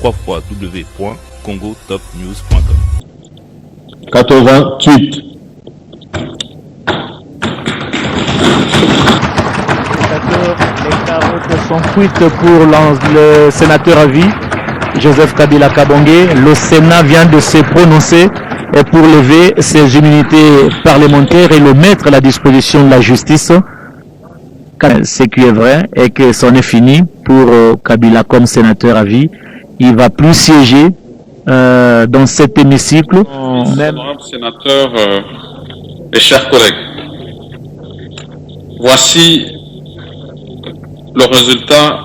www.congotopnews.com. 88. Les carottes sont cuites pour le sénateur à vie, Joseph Kabila Kabangé. Le Sénat vient de se prononcer pour lever ses immunités parlementaires et le mettre à la disposition de la justice. Ce qui est vrai est que c'en est fini pour Kabila comme sénateur à vie. Il ne va plus siéger dans cet hémicycle. Honorable sénateur et chers collègues, voici le résultat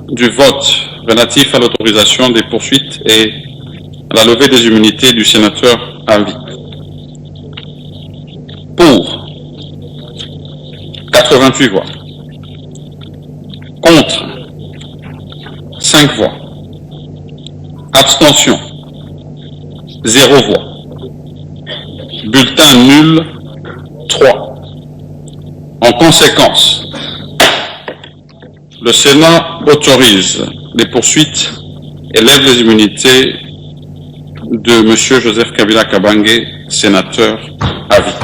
du vote relatif à l'autorisation des poursuites et à la levée des immunités du sénateur à vie. Pour 88 voix. Contre 5 voix. Abstention 0 voix. Bulletin nul 3. En conséquence, le Sénat autorise les poursuites et lève les immunités de M. Joseph Kabila Kabangé, sénateur à vie.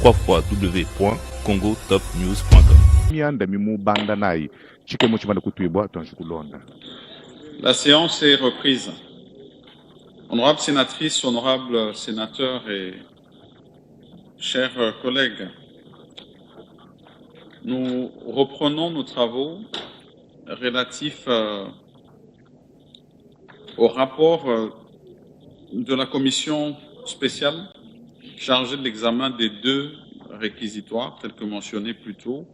www.congotopnews.com. La séance est reprise. Honorable sénatrice, honorable sénateur et chers collègues, nous reprenons nos travaux relatifs au rapport de la commission spéciale chargée de l'examen des deux réquisitoires tels que mentionnés plus tôt,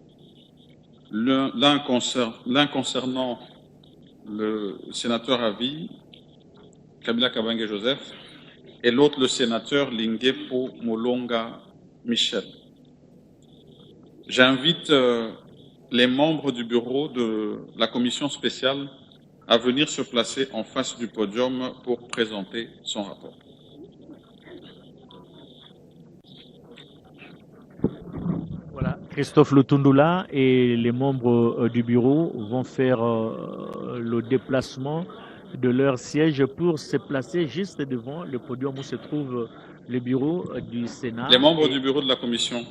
l'un concernant le sénateur à vie, Kabila Kabangé Joseph, et l'autre le sénateur Lingepo Molonga Michel. J'invite les membres du bureau de la commission spéciale à venir se placer en face du podium pour présenter son rapport. Voilà, Christophe Lutundula et les membres du bureau vont faire le déplacement de leur siège pour se placer juste devant le podium où se trouve le bureau du Sénat. Les membres du bureau de la commission.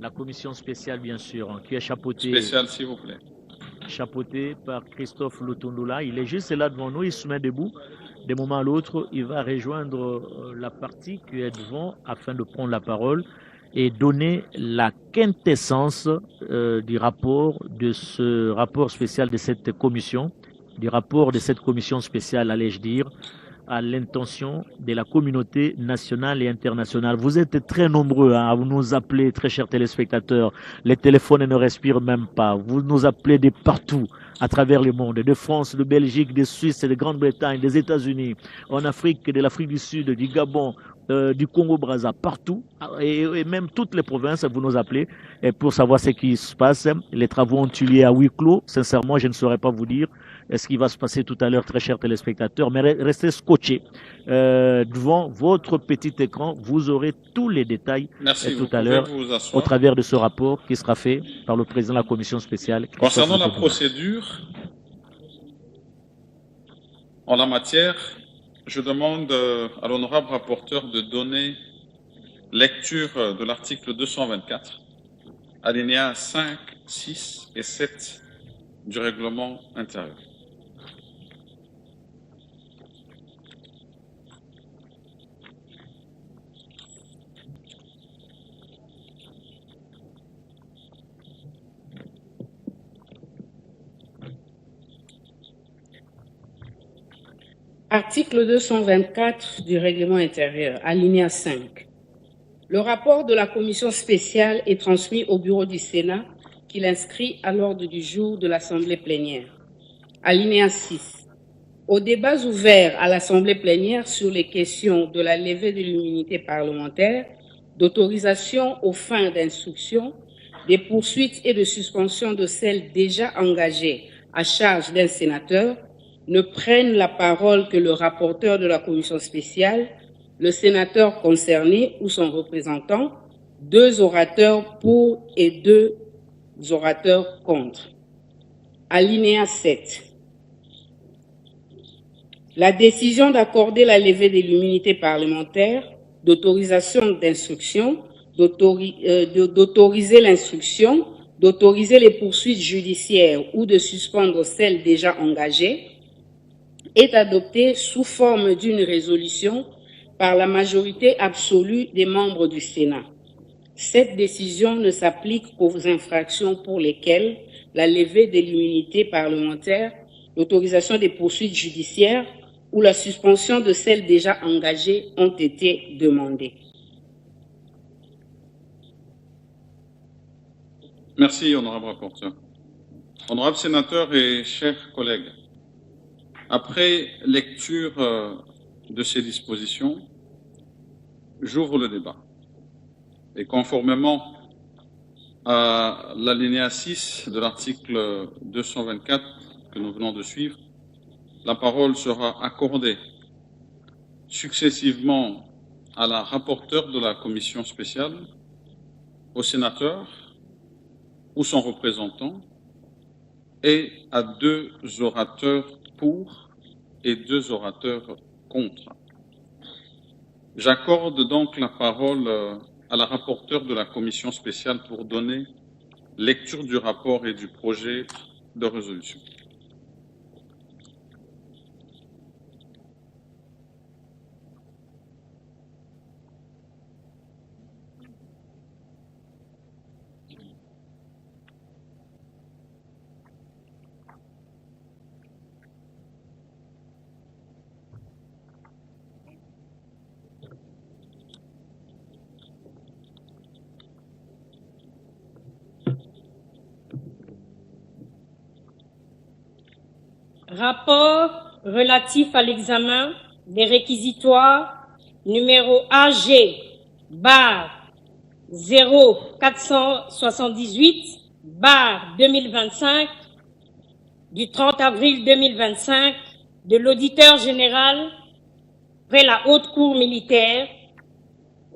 La commission spéciale, bien sûr, qui est chapeautée. Spéciale, s'il vous plaît. Chapeauté par Christophe Lutundula. Il est juste là devant nous, il se met debout. D'un moment à l'autre, il va rejoindre la partie qui est devant afin de prendre la parole et donner la quintessence du rapport, de ce rapport spécial de cette commission, du rapport de cette commission spéciale, allais-je dire, à l'intention de la communauté nationale et internationale. Vous êtes très nombreux à nous appeler, très chers téléspectateurs. Les téléphones ne respirent même pas. Vous nous appelez de partout, à travers le monde, de France, de Belgique, de Suisse, de Grande-Bretagne, des États-Unis, en Afrique, de l'Afrique du Sud, du Gabon, du Congo-Brazza, partout, et même toutes les provinces, vous nous appelez et pour savoir ce qui se passe. Les travaux ont eu lieu à huis clos. Sincèrement, je ne saurais pas vous dire ce qui va se passer tout à l'heure, très chers téléspectateurs, mais restez scotchés devant votre petit écran. Vous aurez tous les détails tout à l'heure au travers de ce rapport qui sera fait par le président de la commission spéciale. Concernant la procédure, en la matière, je demande à l'honorable rapporteur de donner lecture de l'article 224, alinéas 5, 6 et 7 du règlement intérieur. Article 224 du règlement intérieur, alinéa 5. Le rapport de la commission spéciale est transmis au bureau du Sénat qui l'inscrit à l'ordre du jour de l'Assemblée plénière. Alinéa 6. Aux débats ouverts à l'Assemblée plénière sur les questions de la levée de l'immunité parlementaire, d'autorisation aux fins d'instruction, des poursuites et de suspension de celles déjà engagées à charge d'un sénateur, ne prennent la parole que le rapporteur de la commission spéciale, le sénateur concerné ou son représentant, 2 orateurs pour et 2 orateurs contre. Alinéa 7. La décision d'accorder la levée de l'immunité parlementaire, d'autorisation d'instruction, d'autoriser l'instruction, d'autoriser les poursuites judiciaires ou de suspendre celles déjà engagées, est adoptée sous forme d'une résolution par la majorité absolue des membres du Sénat. Cette décision ne s'applique qu'aux infractions pour lesquelles la levée de l'immunité parlementaire, l'autorisation des poursuites judiciaires ou la suspension de celles déjà engagées ont été demandées. Merci, honorable rapporteur. Honorables sénateurs et chers collègues, après lecture de ces dispositions, j'ouvre le débat. Et conformément à l'alinéa 6 de l'article 224 que nous venons de suivre, la parole sera accordée successivement à la rapporteure de la commission spéciale, au sénateur ou son représentant, et à 2 orateurs pour et 2 orateurs contre. J'accorde donc la parole à la rapporteure de la commission spéciale pour donner lecture du rapport et du projet de résolution. Rapport relatif à l'examen des réquisitoires numéro AG/0478/2025 du 30 avril 2025 de l'auditeur général près la Haute Cour militaire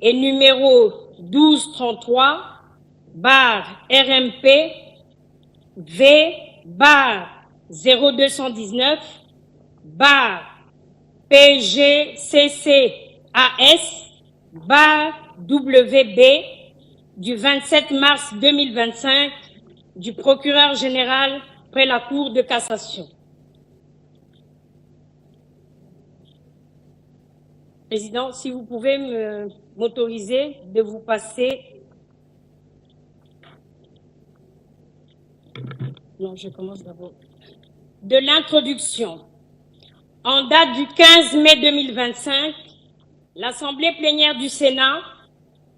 et numéro 1233/RMP V/0219/PGCCAS/WB du 27 mars 2025 du procureur général près la Cour de cassation. Président, si vous pouvez m'autoriser de vous passer... Non, je commence d'abord. De l'introduction. En date du 15 mai 2025, l'Assemblée plénière du Sénat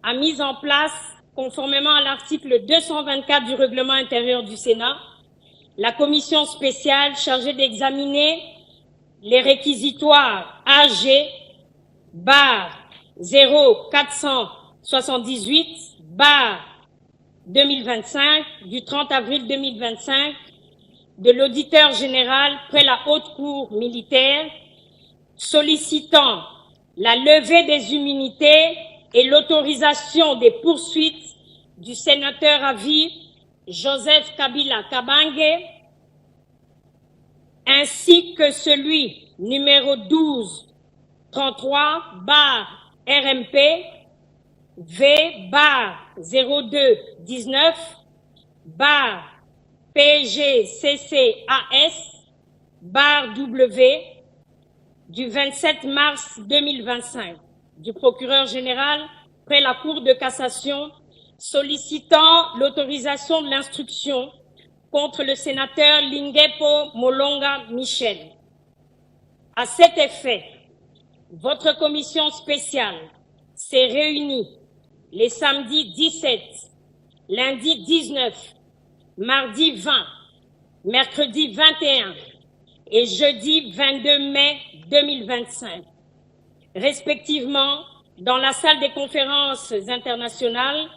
a mis en place, conformément à l'article 224 du règlement intérieur du Sénat, la commission spéciale chargée d'examiner les réquisitoires AG/0478/2025 du 30 avril 2025 de l'auditeur général près la Haute Cour militaire sollicitant la levée des immunités et l'autorisation des poursuites du sénateur à vie Joseph Kabila Kabange, ainsi que celui numéro 1233/RMP V/19/PGCCAS/W du 27 mars 2025 du procureur général près la Cour de cassation sollicitant l'autorisation de l'instruction contre le sénateur Lingepo Molonga Michel. À cet effet, votre commission spéciale s'est réunie les samedis 17, lundi 19, mardi 20, mercredi 21 et jeudi 22 mai 2025, respectivement dans la salle des conférences internationales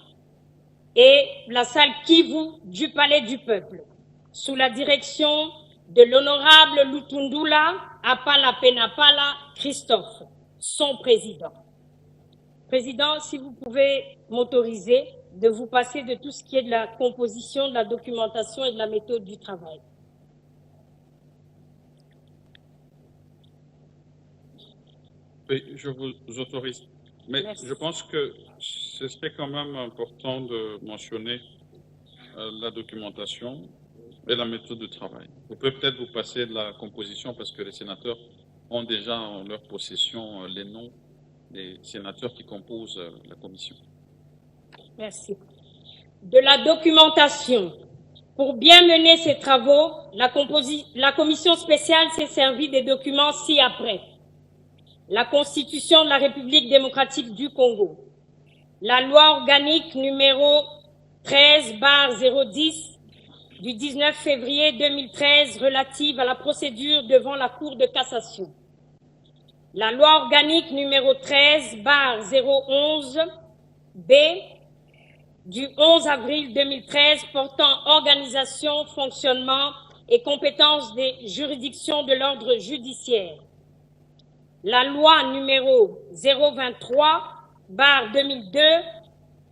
et la salle Kivu du Palais du Peuple, sous la direction de l'honorable Lutundula Apala Penapala Christophe, son président. Président, si vous pouvez m'autoriser de vous passer de tout ce qui est de la composition, de la documentation et de la méthode du travail. Oui, je vous autorise. Mais Merci. je pense que ce serait quand même important de mentionner la documentation et la méthode de travail. Vous pouvez peut-être vous passer de la composition parce que les sénateurs ont déjà en leur possession les noms des sénateurs qui composent la commission. Merci. De la documentation. Pour bien mener ses travaux, la commission spéciale s'est servie des documents ci-après. La Constitution de la République démocratique du Congo, la loi organique numéro 13/010 du 19 février 2013 relative à la procédure devant la Cour de cassation, la loi organique numéro 13/011-B du 11 avril 2013 portant organisation, fonctionnement et compétences des juridictions de l'ordre judiciaire, la loi numéro 023/2002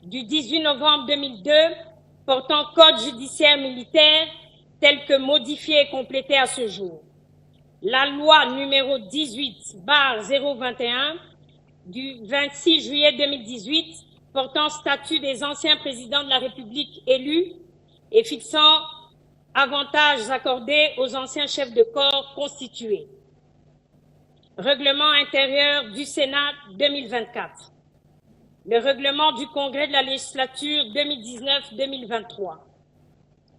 du 18 novembre 2002 portant code judiciaire militaire tel que modifié et complété à ce jour, la loi numéro 18/021 du 26 juillet 2018 portant statut des anciens présidents de la République élus et fixant avantages accordés aux anciens chefs de corps constitués. Règlement intérieur du Sénat 2024. Le règlement du Congrès de la législature 2019-2023.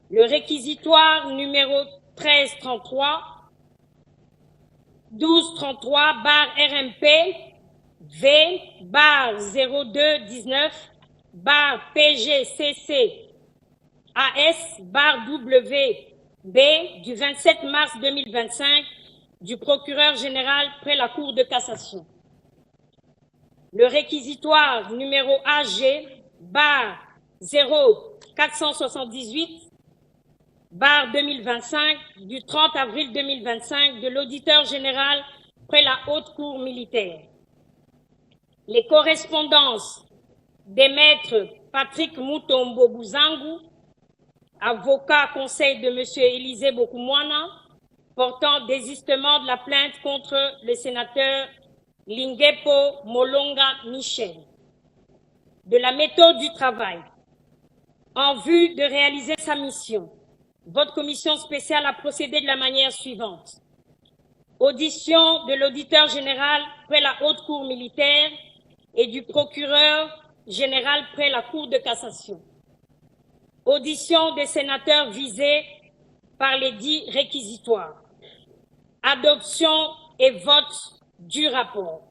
Le réquisitoire numéro 1333, 1233/RMP, V/0219/PGCC AS/WB du 27 mars 2025 du procureur général près la Cour de cassation. Le réquisitoire numéro AG/0478/2025 du 30 avril 2025 de l'auditeur général près la Haute Cour militaire. Les correspondances des maîtres Patrick Mutombo Buzangu, avocat conseil de M. Élisée Bokumwana, portant désistement de la plainte contre le sénateur Lingepo Molonga Michel. De la méthode du travail. En vue de réaliser sa mission, votre commission spéciale a procédé de la manière suivante. Audition de l'auditeur général près la Haute Cour militaire et du procureur général près la Cour de cassation. Audition des sénateurs visés par les dits réquisitoires. Adoption et vote du rapport.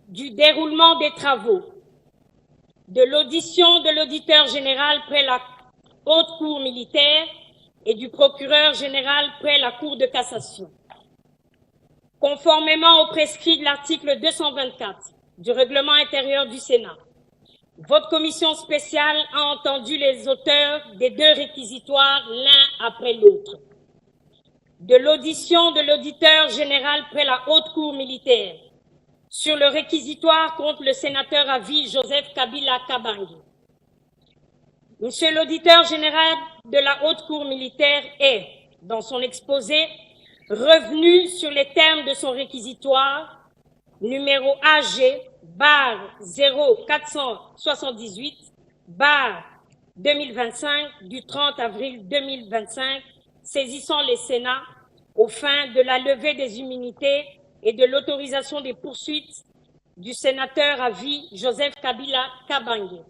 Du déroulement des travaux. De l'audition de l'auditeur général près la Haute Cour militaire et du procureur général près la Cour de cassation. Conformément au prescrit de l'article 224 du règlement intérieur du Sénat, votre commission spéciale a entendu les auteurs des deux réquisitoires l'un après l'autre. De l'audition de l'auditeur général près la Haute Cour militaire sur le réquisitoire contre le sénateur à vie Joseph Kabila Kabange. Monsieur l'auditeur général de la Haute Cour militaire est, dans son exposé, revenu sur les termes de son réquisitoire numéro AG/0478/2025 du 30 avril 2025 saisissant les Sénats aux fins de la levée des immunités et de l'autorisation des poursuites du sénateur à vie Joseph Kabila Kabange.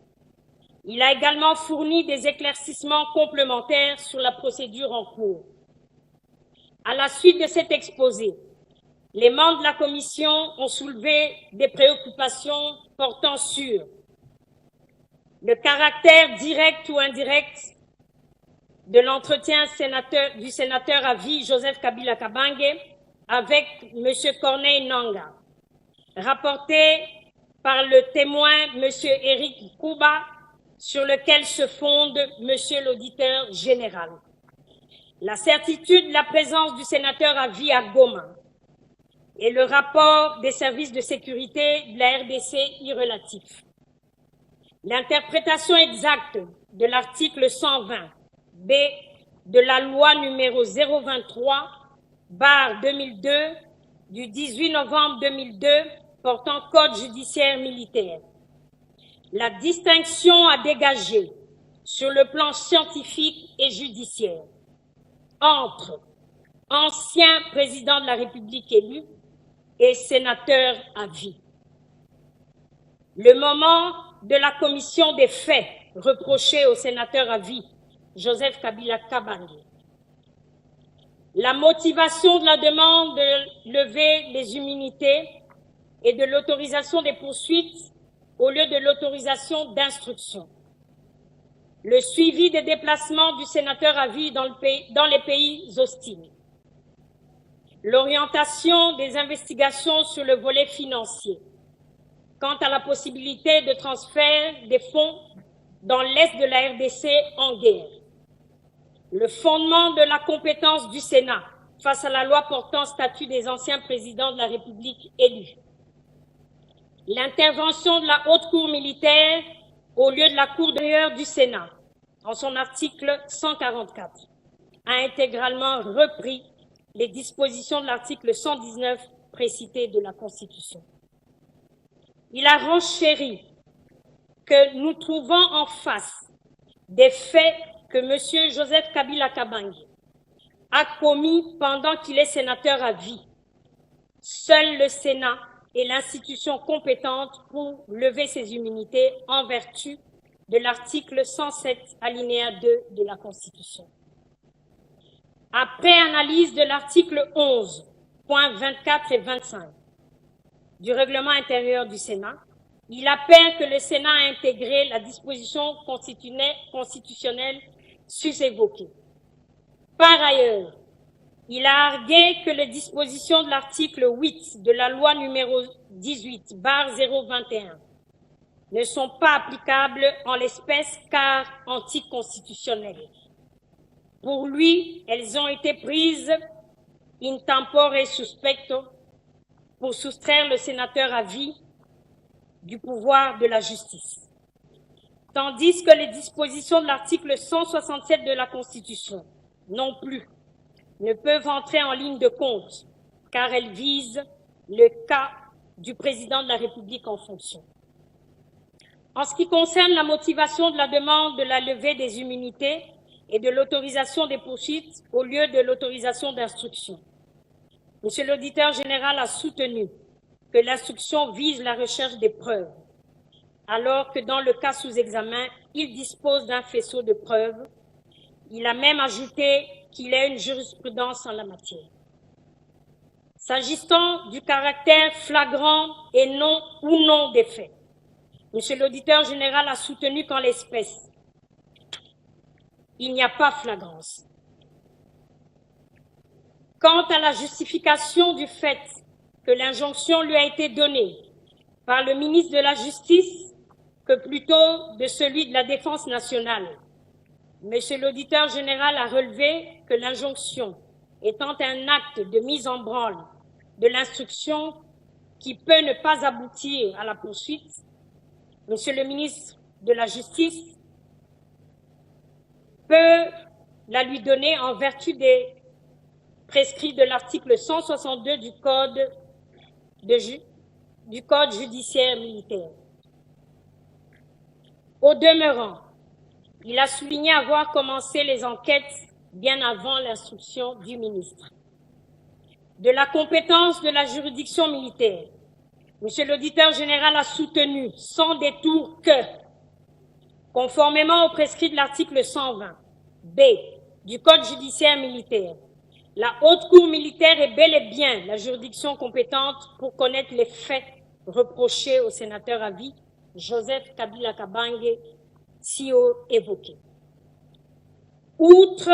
Il a également fourni des éclaircissements complémentaires sur la procédure en cours. À la suite de cet exposé, les membres de la commission ont soulevé des préoccupations portant sur le caractère direct ou indirect de l'entretien du sénateur à vie Joseph Kabila Kabange avec M. Corneille Nangaa, rapporté par le témoin M. Éric Kouba, sur lequel se fonde M. l'auditeur général. La certitude de la présence du sénateur à vie à Goma, et le rapport des services de sécurité de la RDC y relatif. L'interprétation exacte de l'article 120 B de la loi numéro 023/2002 du 18 novembre 2002 portant code judiciaire militaire. La distinction à dégager sur le plan scientifique et judiciaire entre ancien président de la République élu et sénateur à vie. Le moment de la commission des faits reprochés au sénateur à vie, Joseph Kabila Kabange. La motivation de la demande de lever les immunités et de l'autorisation des poursuites au lieu de l'autorisation d'instruction. Le suivi des déplacements du sénateur à vie dans les pays hostiles. L'orientation des investigations sur le volet financier quant à la possibilité de transfert des fonds dans l'est de la RDC en guerre. Le fondement de la compétence du Sénat face à la loi portant statut des anciens présidents de la République élus. L'intervention de la Haute Cour militaire au lieu de la Cour supérieure du Sénat, en son article 144, a intégralement repris les dispositions de l'article 119 précité de la Constitution. Il a renchéri que nous trouvons en face des faits que M. Joseph Kabila Kabange a commis pendant qu'il est sénateur à vie. Seul le Sénat est l'institution compétente pour lever ses immunités en vertu de l'article 107 alinéa 2 de la Constitution. Après analyse de l'article 11, points 24 et 25 du règlement intérieur du Sénat, il appelle que le Sénat a intégré la disposition constitutionnelle sus-évoquée. Par ailleurs, il a argué que les dispositions de l'article 8 de la loi numéro 18/021 ne sont pas applicables en l'espèce car anticonstitutionnelles. Pour lui, elles ont été prises in tempore suspecto pour soustraire le sénateur à vie du pouvoir de la justice. Tandis que les dispositions de l'article 167 de la Constitution, non plus, ne peuvent entrer en ligne de compte, car elles visent le cas du président de la République en fonction. En ce qui concerne la motivation de la demande de la levée des immunités et de l'autorisation des poursuites au lieu de l'autorisation d'instruction, Monsieur l'auditeur général a soutenu que l'instruction vise la recherche des preuves, alors que dans le cas sous examen, il dispose d'un faisceau de preuves. Il a même ajouté qu'il a une jurisprudence en la matière. S'agissant du caractère flagrant et non ou non des faits, Monsieur l'auditeur général a soutenu qu'en l'espèce, il n'y a pas flagrance. Quant à la justification du fait que l'injonction lui a été donnée par le ministre de la Justice que plutôt de celui de la Défense nationale, Monsieur l'auditeur général a relevé que l'injonction étant un acte de mise en branle de l'instruction qui peut ne pas aboutir à la poursuite, Monsieur le ministre de la Justice peut la lui donner en vertu des prescrits de l'article 162 du Code judiciaire militaire. Au demeurant, il a souligné avoir commencé les enquêtes bien avant l'instruction du ministre. De la compétence de la juridiction militaire, Monsieur l'auditeur général a soutenu sans détour que, conformément aux prescrits de l'article 120 B du Code judiciaire militaire, la Haute Cour militaire est bel et bien la juridiction compétente pour connaître les faits reprochés au sénateur à vie Joseph Kabila Kabange, si haut évoqué. Outre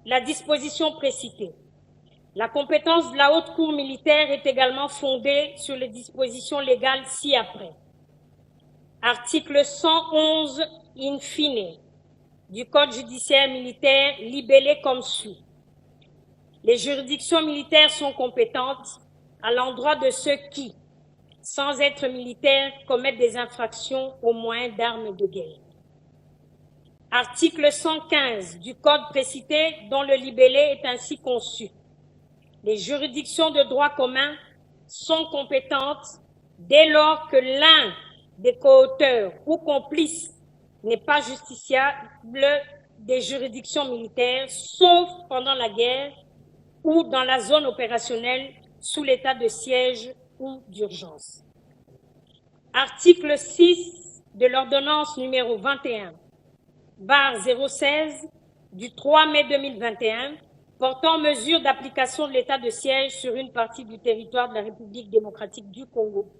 la disposition précitée, la compétence de la Haute Cour militaire est également fondée sur les dispositions légales ci-après. Article 111 in fine du Code judiciaire militaire libellé comme suit. Les juridictions militaires sont compétentes à l'endroit de ceux qui, sans être militaires, commettent des infractions aux moyens d'armes de guerre. Article 115 du Code précité dont le libellé est ainsi conçu. Les juridictions de droit commun sont compétentes dès lors que l'un des coauteurs ou complices n'est pas justiciable des juridictions militaires, sauf pendant la guerre ou dans la zone opérationnelle sous l'état de siège ou d'urgence. Article 6 de l'ordonnance numéro 21/016 du 3 mai 2021 portant mesures d'application de l'état de siège sur une partie du territoire de la République démocratique du Congo,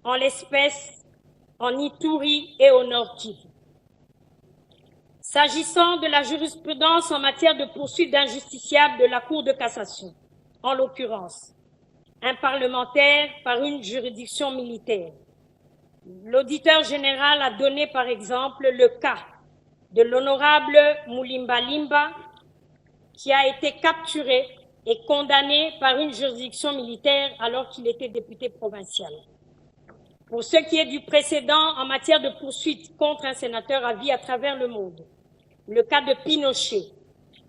en l'espèce en Ituri et au Nord Kivu. S'agissant de la jurisprudence en matière de poursuite d'injusticiables de la Cour de cassation, en l'occurrence, un parlementaire par une juridiction militaire, l'auditeur général a donné par exemple le cas de l'honorable Moulimba Limba, qui a été capturé et condamné par une juridiction militaire alors qu'il était député provincial. Pour ce qui est du précédent en matière de poursuite contre un sénateur à vie à travers le monde, le cas de Pinochet,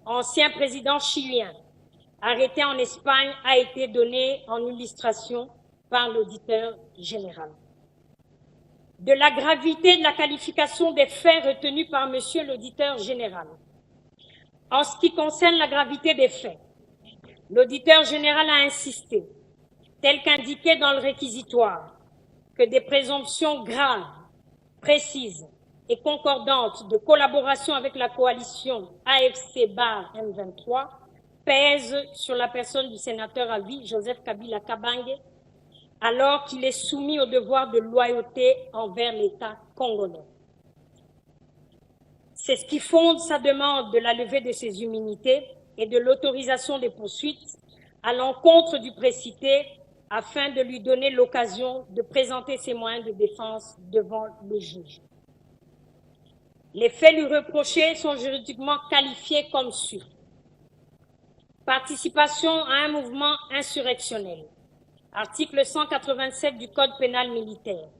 ancien président chilien, arrêté en Espagne, a été donné en illustration par l'auditeur général. De la gravité de la qualification des faits retenus par Monsieur l'auditeur général. En ce qui concerne la gravité des faits, l'auditeur général a insisté, tel qu'indiqué dans le réquisitoire, que des présomptions graves, précises et concordantes de collaboration avec la coalition AFC-M23 pèsent sur la personne du sénateur à vie Joseph Kabila Kabange, alors qu'il est soumis au devoir de loyauté envers l'État congolais. C'est ce qui fonde sa demande de la levée de ses immunités et de l'autorisation des poursuites à l'encontre du précité afin de lui donner l'occasion de présenter ses moyens de défense devant le juge. Les faits lui reprochés sont juridiquement qualifiés comme suit. Participation à un mouvement insurrectionnel. Article 187 du Code pénal militaire.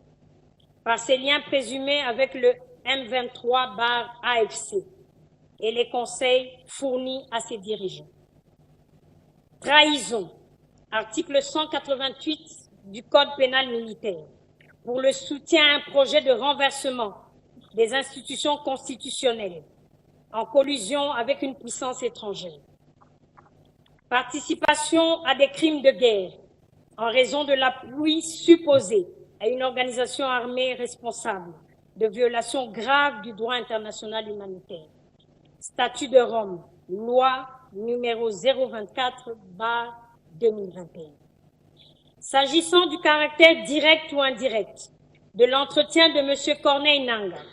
Par ses liens présumés avec le M23/AFC et les conseils fournis à ses dirigeants. Trahison. Article 188 du Code pénal militaire. Pour le soutien à un projet de renversement des institutions constitutionnelles en collusion avec une puissance étrangère. Participation à des crimes de guerre en raison de l'appui supposé à une organisation armée responsable de violations graves du droit international humanitaire. Statut de Rome, loi numéro 024/2021. S'agissant du caractère direct ou indirect de l'entretien de M. Corneille Nangaa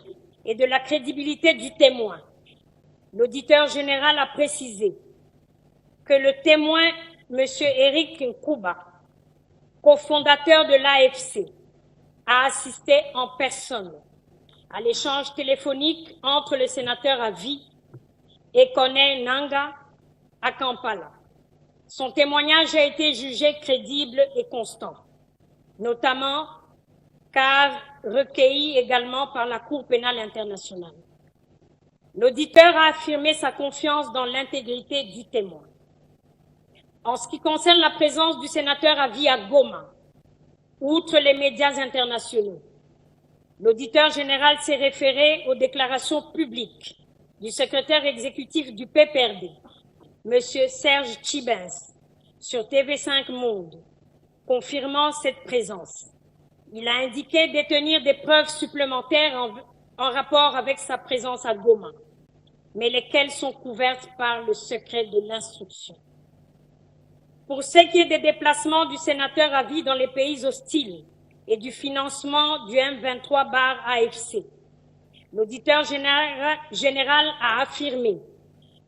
et de la crédibilité du témoin, l'auditeur général a précisé que le témoin, M. Eric Nkouba, cofondateur de l'AFC, a assisté en personne à l'échange téléphonique entre le sénateur à vie et Corneille Nangaa à Kampala. Son témoignage a été jugé crédible et constant, notamment car recueilli également par la Cour pénale internationale. L'auditeur a affirmé sa confiance dans l'intégrité du témoin. En ce qui concerne la présence du sénateur à vie à Goma, outre les médias internationaux, l'auditeur général s'est référé aux déclarations publiques du secrétaire exécutif du PPRD, M. Serge Tchibens, sur TV5 Monde, confirmant cette présence. Il a indiqué détenir des preuves supplémentaires en rapport avec sa présence à Goma, mais lesquelles sont couvertes par le secret de l'instruction. Pour ce qui est des déplacements du sénateur à vie dans les pays hostiles et du financement du M23/AFC, l'auditeur général a affirmé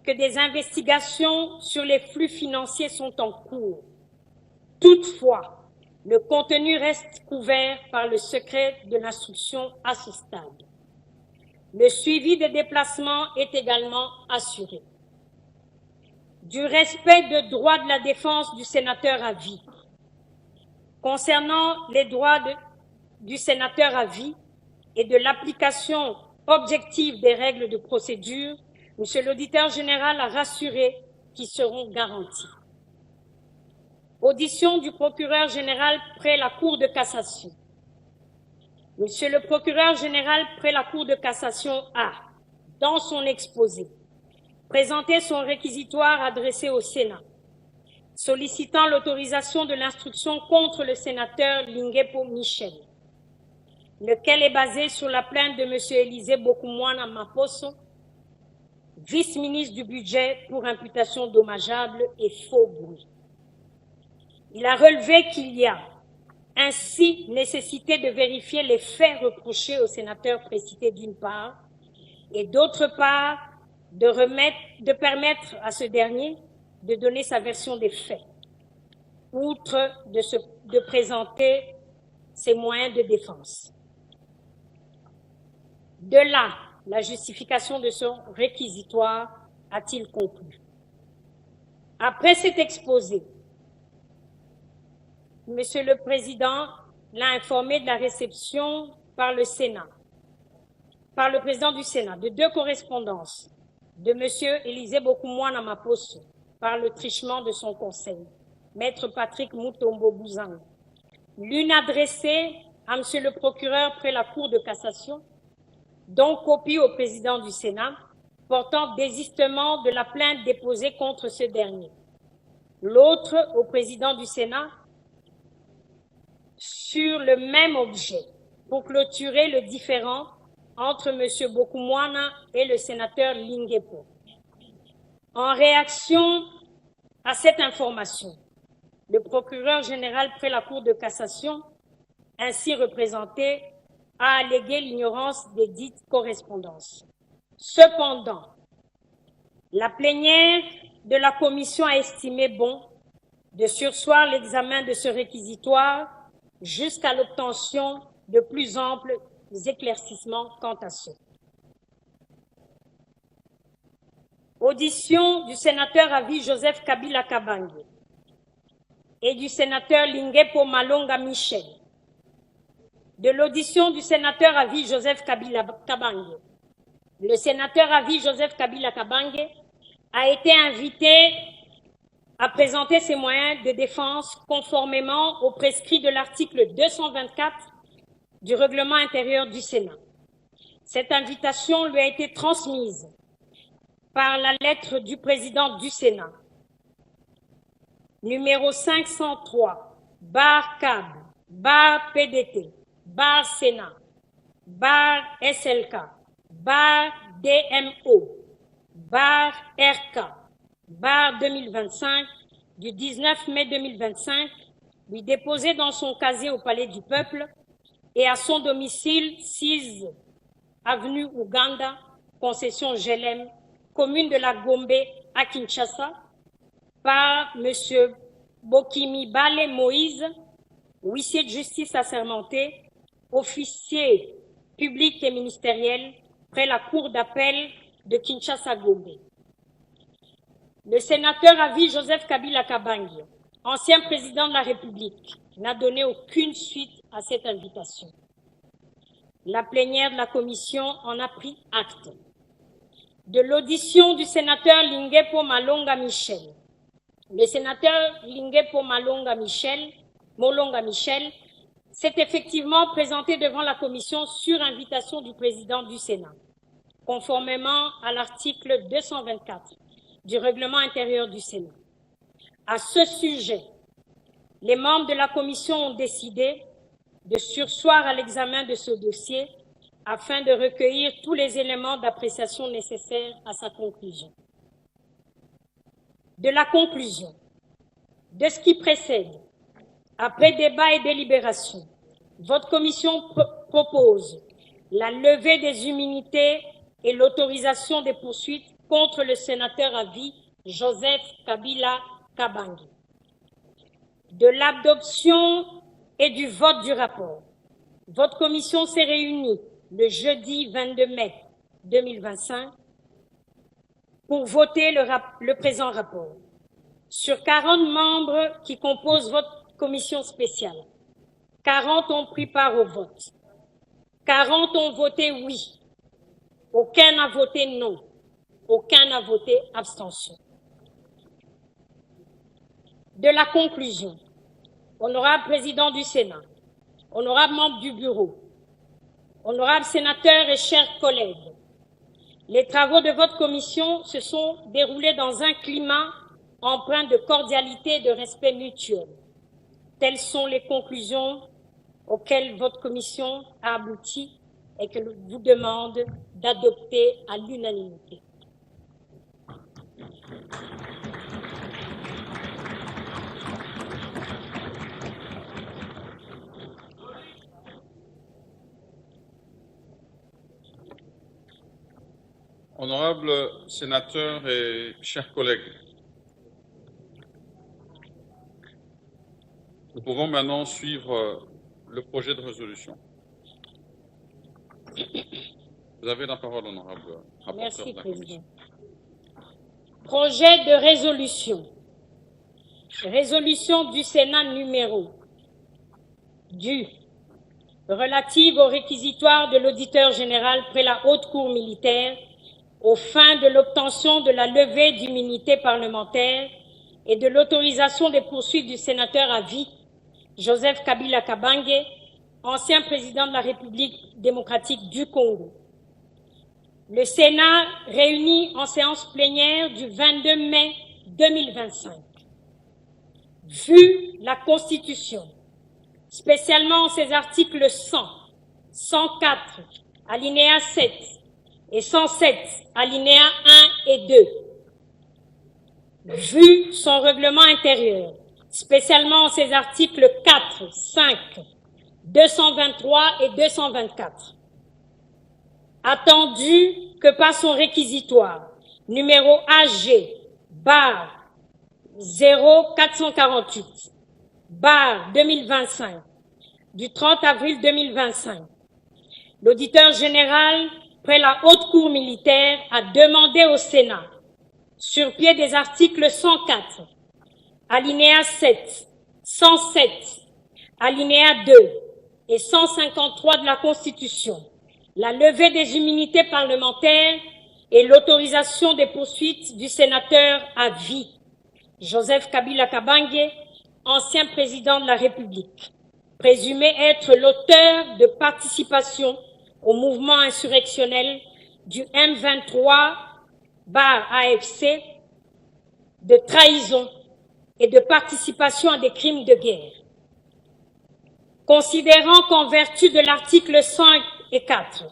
que des investigations sur les flux financiers sont en cours. Toutefois, le contenu reste couvert par le secret de l'instruction à ce stade. Le suivi des déplacements est également assuré. Du respect de droit de la défense du sénateur à vie, concernant les droits du sénateur à vie et de l'application objective des règles de procédure, Monsieur l'auditeur général a rassuré qu'ils seront garantis. Audition du procureur général près la Cour de cassation. Monsieur le procureur général près la Cour de cassation a, dans son exposé, présenté son réquisitoire adressé au Sénat, sollicitant l'autorisation de l'instruction contre le sénateur Linguepo Michel, lequel est basé sur la plainte de M. Élisée Bokoumouana Maposo, vice-ministre du Budget pour imputation dommageable et faux bruit. Il a relevé qu'il y a ainsi nécessité de vérifier les faits reprochés au sénateur précité d'une part, et d'autre part, de permettre à ce dernier de donner sa version des faits, outre de présenter ses moyens de défense. De là, la justification de son réquisitoire, a-t-il conclu. Après cet exposé, Monsieur le Président l'a informé de la réception par le Sénat, par le président du Sénat, de 2 correspondances de Monsieur Élisée Bokoumouana Maposo par le truchement de son conseil, Maître Patrick Moutombo Bouzang. L'une adressée à Monsieur le procureur près la Cour de cassation, dont copie au président du Sénat, portant désistement de la plainte déposée contre ce dernier. L'autre au président du Sénat, sur le même objet, pour clôturer le différend entre M. Bokoumouana et le sénateur Linguepo. En réaction à cette information, le procureur général près la Cour de cassation, ainsi représenté, a allégué l'ignorance des dites correspondances. Cependant, la plénière de la commission a estimé bon de surseoir l'examen de ce réquisitoire jusqu'à l'obtention de plus amples éclaircissements quant à ce. Audition du sénateur à vie Joseph Kabila Kabange et du sénateur Linguepo Malonga Michel. De l'audition du sénateur à vie Joseph Kabila Kabange. Le sénateur à vie Joseph Kabila Kabange a été invité à présenter ses moyens de défense conformément aux prescrits de l'article 224 du règlement intérieur du Sénat. Cette invitation lui a été transmise par la lettre du président du Sénat, numéro 503, bar CAB, bar PDT, bar Sénat, bar SLK, bar DMO, bar RK, bar 2025, du 19 mai 2025, lui déposé dans son casier au Palais du Peuple et à son domicile 6 avenue Ouganda, concession Gelem, commune de la Gombe à Kinshasa, par M. Bokimi Bale Moïse, huissier de justice assermenté, officier public et ministériel près la cour d'appel de Kinshasa-Gombe. Le sénateur à vie Joseph Kabila Kabange, ancien président de la République, n'a donné aucune suite à cette invitation. La plénière de la commission en a pris acte. De l'audition du sénateur Linguepo Malonga Michel. Le sénateur Linguepo Molonga Michel s'est effectivement présenté devant la commission sur invitation du président du Sénat, conformément à l'article 224 du règlement intérieur du Sénat. À ce sujet, les membres de la commission ont décidé de surseoir à l'examen de ce dossier afin de recueillir tous les éléments d'appréciation nécessaires à sa conclusion. De la conclusion, de ce qui précède, après débat et délibération, votre commission propose la levée des immunités et l'autorisation des poursuites contre le sénateur à vie Joseph Kabila Kabange. De l'adoption et du vote du rapport, votre commission s'est réunie le jeudi 22 mai 2025 pour voter le présent rapport. Sur 40 membres qui composent votre commission spéciale. 40 ont pris part au vote. 40 ont voté oui. Aucun n'a voté non. Aucun n'a voté abstention. De la conclusion, honorable président du Sénat, honorable membre du bureau, honorables sénateurs et chers collègues, les travaux de votre commission se sont déroulés dans un climat empreint de cordialité et de respect mutuel. Telles sont les conclusions auxquelles votre commission a abouti et que vous demande d'adopter à l'unanimité. Honorables sénateurs et chers collègues, nous pouvons maintenant suivre le projet de résolution. Vous avez la parole, honorable rapporteur. Merci, de la Président. Commission. Projet de résolution. Résolution du Sénat numéro du relative au réquisitoire de l'auditeur général près la Haute Cour militaire aux fins de l'obtention de la levée d'immunité parlementaire et de l'autorisation des poursuites du sénateur à vie Joseph Kabila Kabange, ancien président de la République démocratique du Congo. Le Sénat réuni en séance plénière du 22 mai 2025. Vu la Constitution, spécialement ses articles 100, 104, alinéa 7 et 107, alinéa 1 et 2, vu son règlement intérieur, spécialement ses articles 4, 5, 223 et 224, attendu que par son réquisitoire numéro AG barre 0448 barre 2025 du 30 avril 2025, l'auditeur général près la Haute Cour militaire a demandé au Sénat, sur pied des articles 104, alinéa 7, 107, alinéa 2 et 153 de la Constitution, la levée des immunités parlementaires et l'autorisation des poursuites du sénateur à vie, Joseph Kabila Kabange, ancien président de la République, présumé être l'auteur de participation au mouvement insurrectionnel du M23/AFC, de trahison et de participation à des crimes de guerre. Considérant qu'en vertu de l'article 104,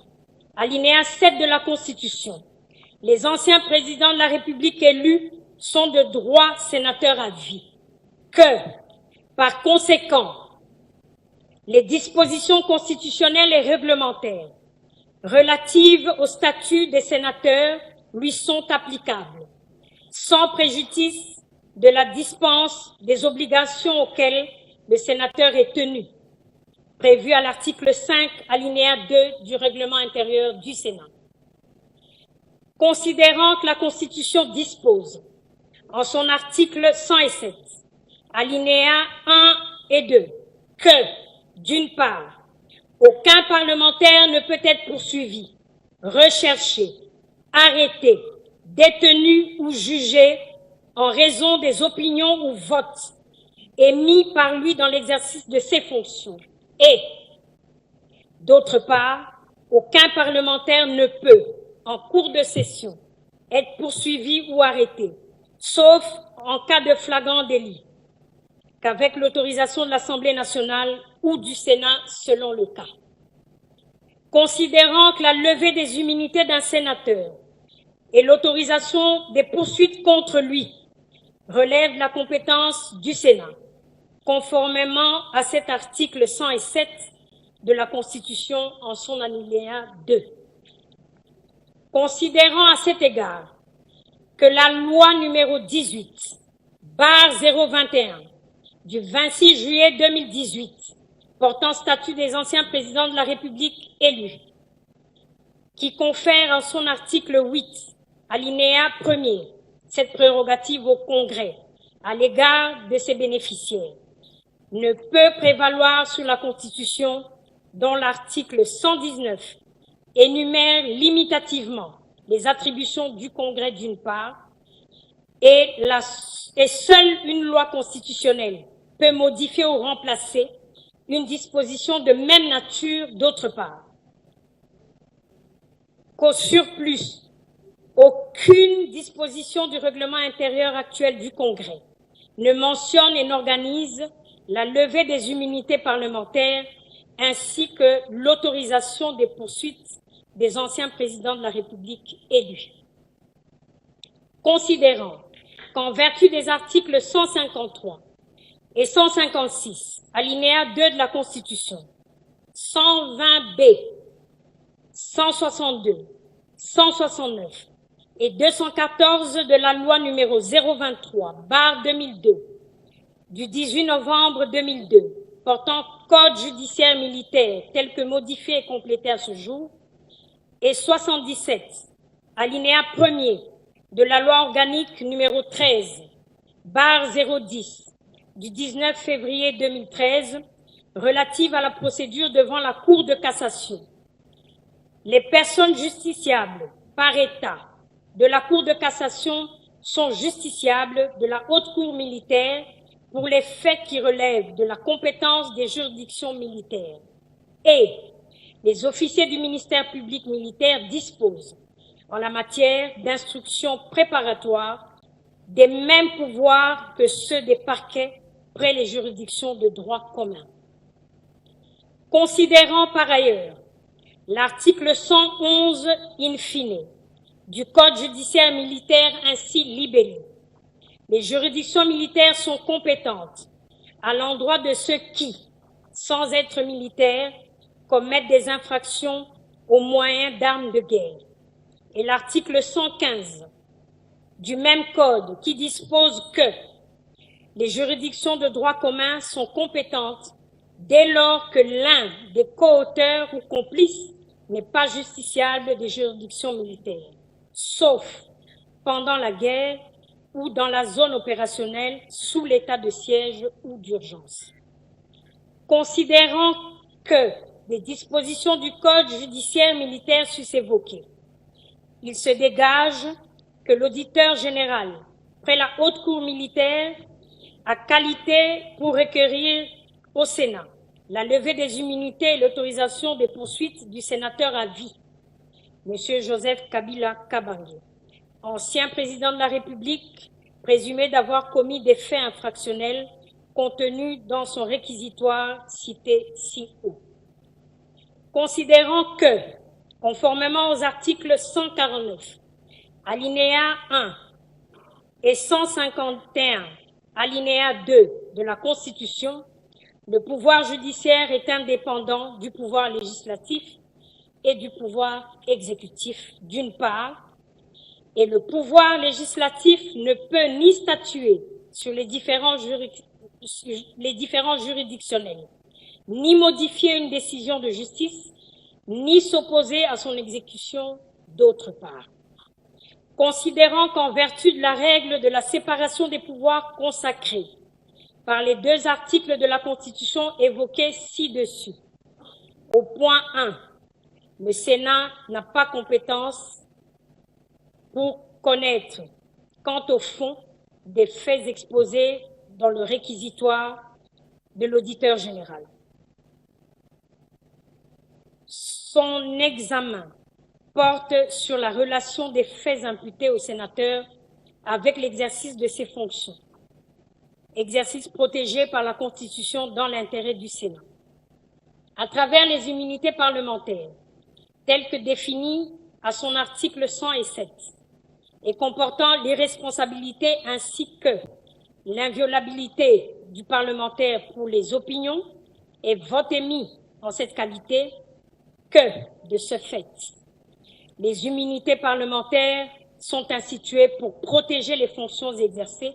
alinéa 7 de la Constitution, les anciens présidents de la République élus sont de droit sénateurs à vie, que, par conséquent, les dispositions constitutionnelles et réglementaires relatives au statut des sénateurs lui sont applicables, sans préjudice de la dispense des obligations auxquelles le sénateur est tenu, prévu à l'article 5, alinéa 2 du règlement intérieur du Sénat. Considérant que la Constitution dispose, en son article 107, alinéa 1 et 2, que, d'une part, aucun parlementaire ne peut être poursuivi, recherché, arrêté, détenu ou jugé en raison des opinions ou votes émis par lui dans l'exercice de ses fonctions. Et, d'autre part, aucun parlementaire ne peut, en cours de session, être poursuivi ou arrêté, sauf en cas de flagrant délit, qu'avec l'autorisation de l'Assemblée nationale ou du Sénat selon le cas. Considérant que la levée des immunités d'un sénateur et l'autorisation des poursuites contre lui relèvent de la compétence du Sénat, conformément à cet article 107 de la Constitution en son alinéa 2. Considérant à cet égard que la loi numéro 18/021 du 26 juillet 2018 portant statut des anciens présidents de la République élus, qui confère en son article 8, alinéa 1er, cette prérogative au Congrès à l'égard de ses bénéficiaires, ne peut prévaloir sur la Constitution dont l'article 119 énumère limitativement les attributions du Congrès d'une part, et seule une loi constitutionnelle peut modifier ou remplacer une disposition de même nature d'autre part. Qu'au surplus, aucune disposition du règlement intérieur actuel du Congrès ne mentionne et n'organise la levée des immunités parlementaires ainsi que l'autorisation des poursuites des anciens présidents de la République élus. Considérant qu'en vertu des articles 153 et 156, alinéa 2 de la Constitution, 120B, 162, 169 et 214 de la loi numéro 023/2002 du 18 novembre 2002 portant Code judiciaire militaire tel que modifié et complété à ce jour, et 77, alinéa 1er de la loi organique numéro 13/010 du 19 février 2013 relative à la procédure devant la Cour de cassation. Les personnes justiciables par État de la Cour de cassation sont justiciables de la Haute Cour militaire pour les faits qui relèvent de la compétence des juridictions militaires. Et les officiers du ministère public militaire disposent, en la matière d'instruction préparatoire, des mêmes pouvoirs que ceux des parquets près les juridictions de droit commun. Considérant par ailleurs l'article 111 in fine du Code judiciaire militaire ainsi libellé, les juridictions militaires sont compétentes à l'endroit de ceux qui, sans être militaires, commettent des infractions aux moyens d'armes de guerre. Et l'article 115 du même Code qui dispose que les juridictions de droit commun sont compétentes dès lors que l'un des co-auteurs ou complices n'est pas justiciable des juridictions militaires, sauf pendant la guerre ou dans la zone opérationnelle sous l'état de siège ou d'urgence. Considérant que des dispositions du Code judiciaire militaire sus-évoquées, il se dégage que l'auditeur général près la Haute Cour militaire a qualité pour requérir au Sénat la levée des immunités et l'autorisation des poursuites du sénateur à vie, M. Joseph Kabila Kabange, ancien président de la République, présumé d'avoir commis des faits infractionnels contenus dans son réquisitoire cité ci-haut. Considérant que, conformément aux articles 149, alinéa 1 et 151, alinéa 2 de la Constitution, le pouvoir judiciaire est indépendant du pouvoir législatif et du pouvoir exécutif d'une part, et le pouvoir législatif ne peut ni statuer sur les différents juridictionnels, ni modifier une décision de justice, ni s'opposer à son exécution d'autre part. Considérant qu'en vertu de la règle de la séparation des pouvoirs consacrée par les deux articles de la Constitution évoqués ci-dessus, au point 1, le Sénat n'a pas compétence pour connaître, quant au fond, des faits exposés dans le réquisitoire de l'auditeur général. Son examen porte sur la relation des faits imputés au sénateur avec l'exercice de ses fonctions, exercice protégé par la Constitution dans l'intérêt du Sénat. À travers les immunités parlementaires, telles que définies à son article 107, et comportant l'irresponsabilité ainsi que l'inviolabilité du parlementaire pour les opinions et vote émis en cette qualité, que, de ce fait, les immunités parlementaires sont instituées pour protéger les fonctions exercées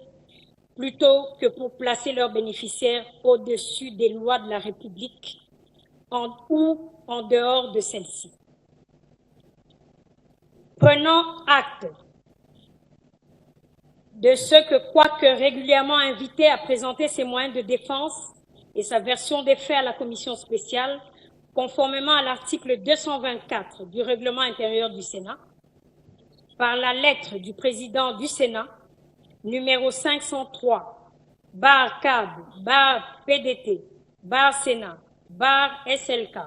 plutôt que pour placer leurs bénéficiaires au-dessus des lois de la République ou en dehors de celles-ci. Prenant acte de ce que, quoique régulièrement invité à présenter ses moyens de défense, et sa version des faits à la commission spéciale, conformément à l'article 224 du règlement intérieur du Sénat, par la lettre du président du Sénat, numéro 503, bar CAB, bar PDT, bar Sénat, bar SLK,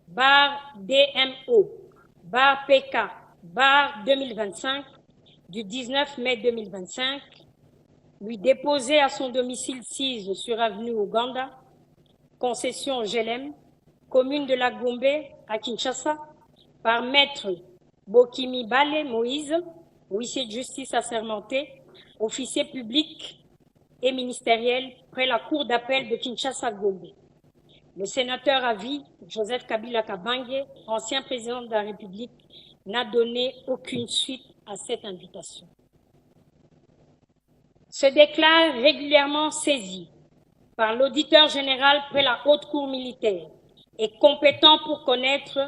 bar DMO, bar PK, bar 2025, du 19 mai 2025, lui déposé à son domicile 6 sur avenue Ouganda, concession GLM, commune de la Gombe à Kinshasa, par maître Bokimi Bale Moïse, huissier de justice assermenté, officier public et ministériel près la cour d'appel de Kinshasa-Gombe. Le sénateur à vie, Joseph Kabila Kabange, ancien président de la République, n'a donné aucune suite à cette invitation. Se déclare régulièrement saisi par l'auditeur général près la haute cour militaire et compétent pour connaître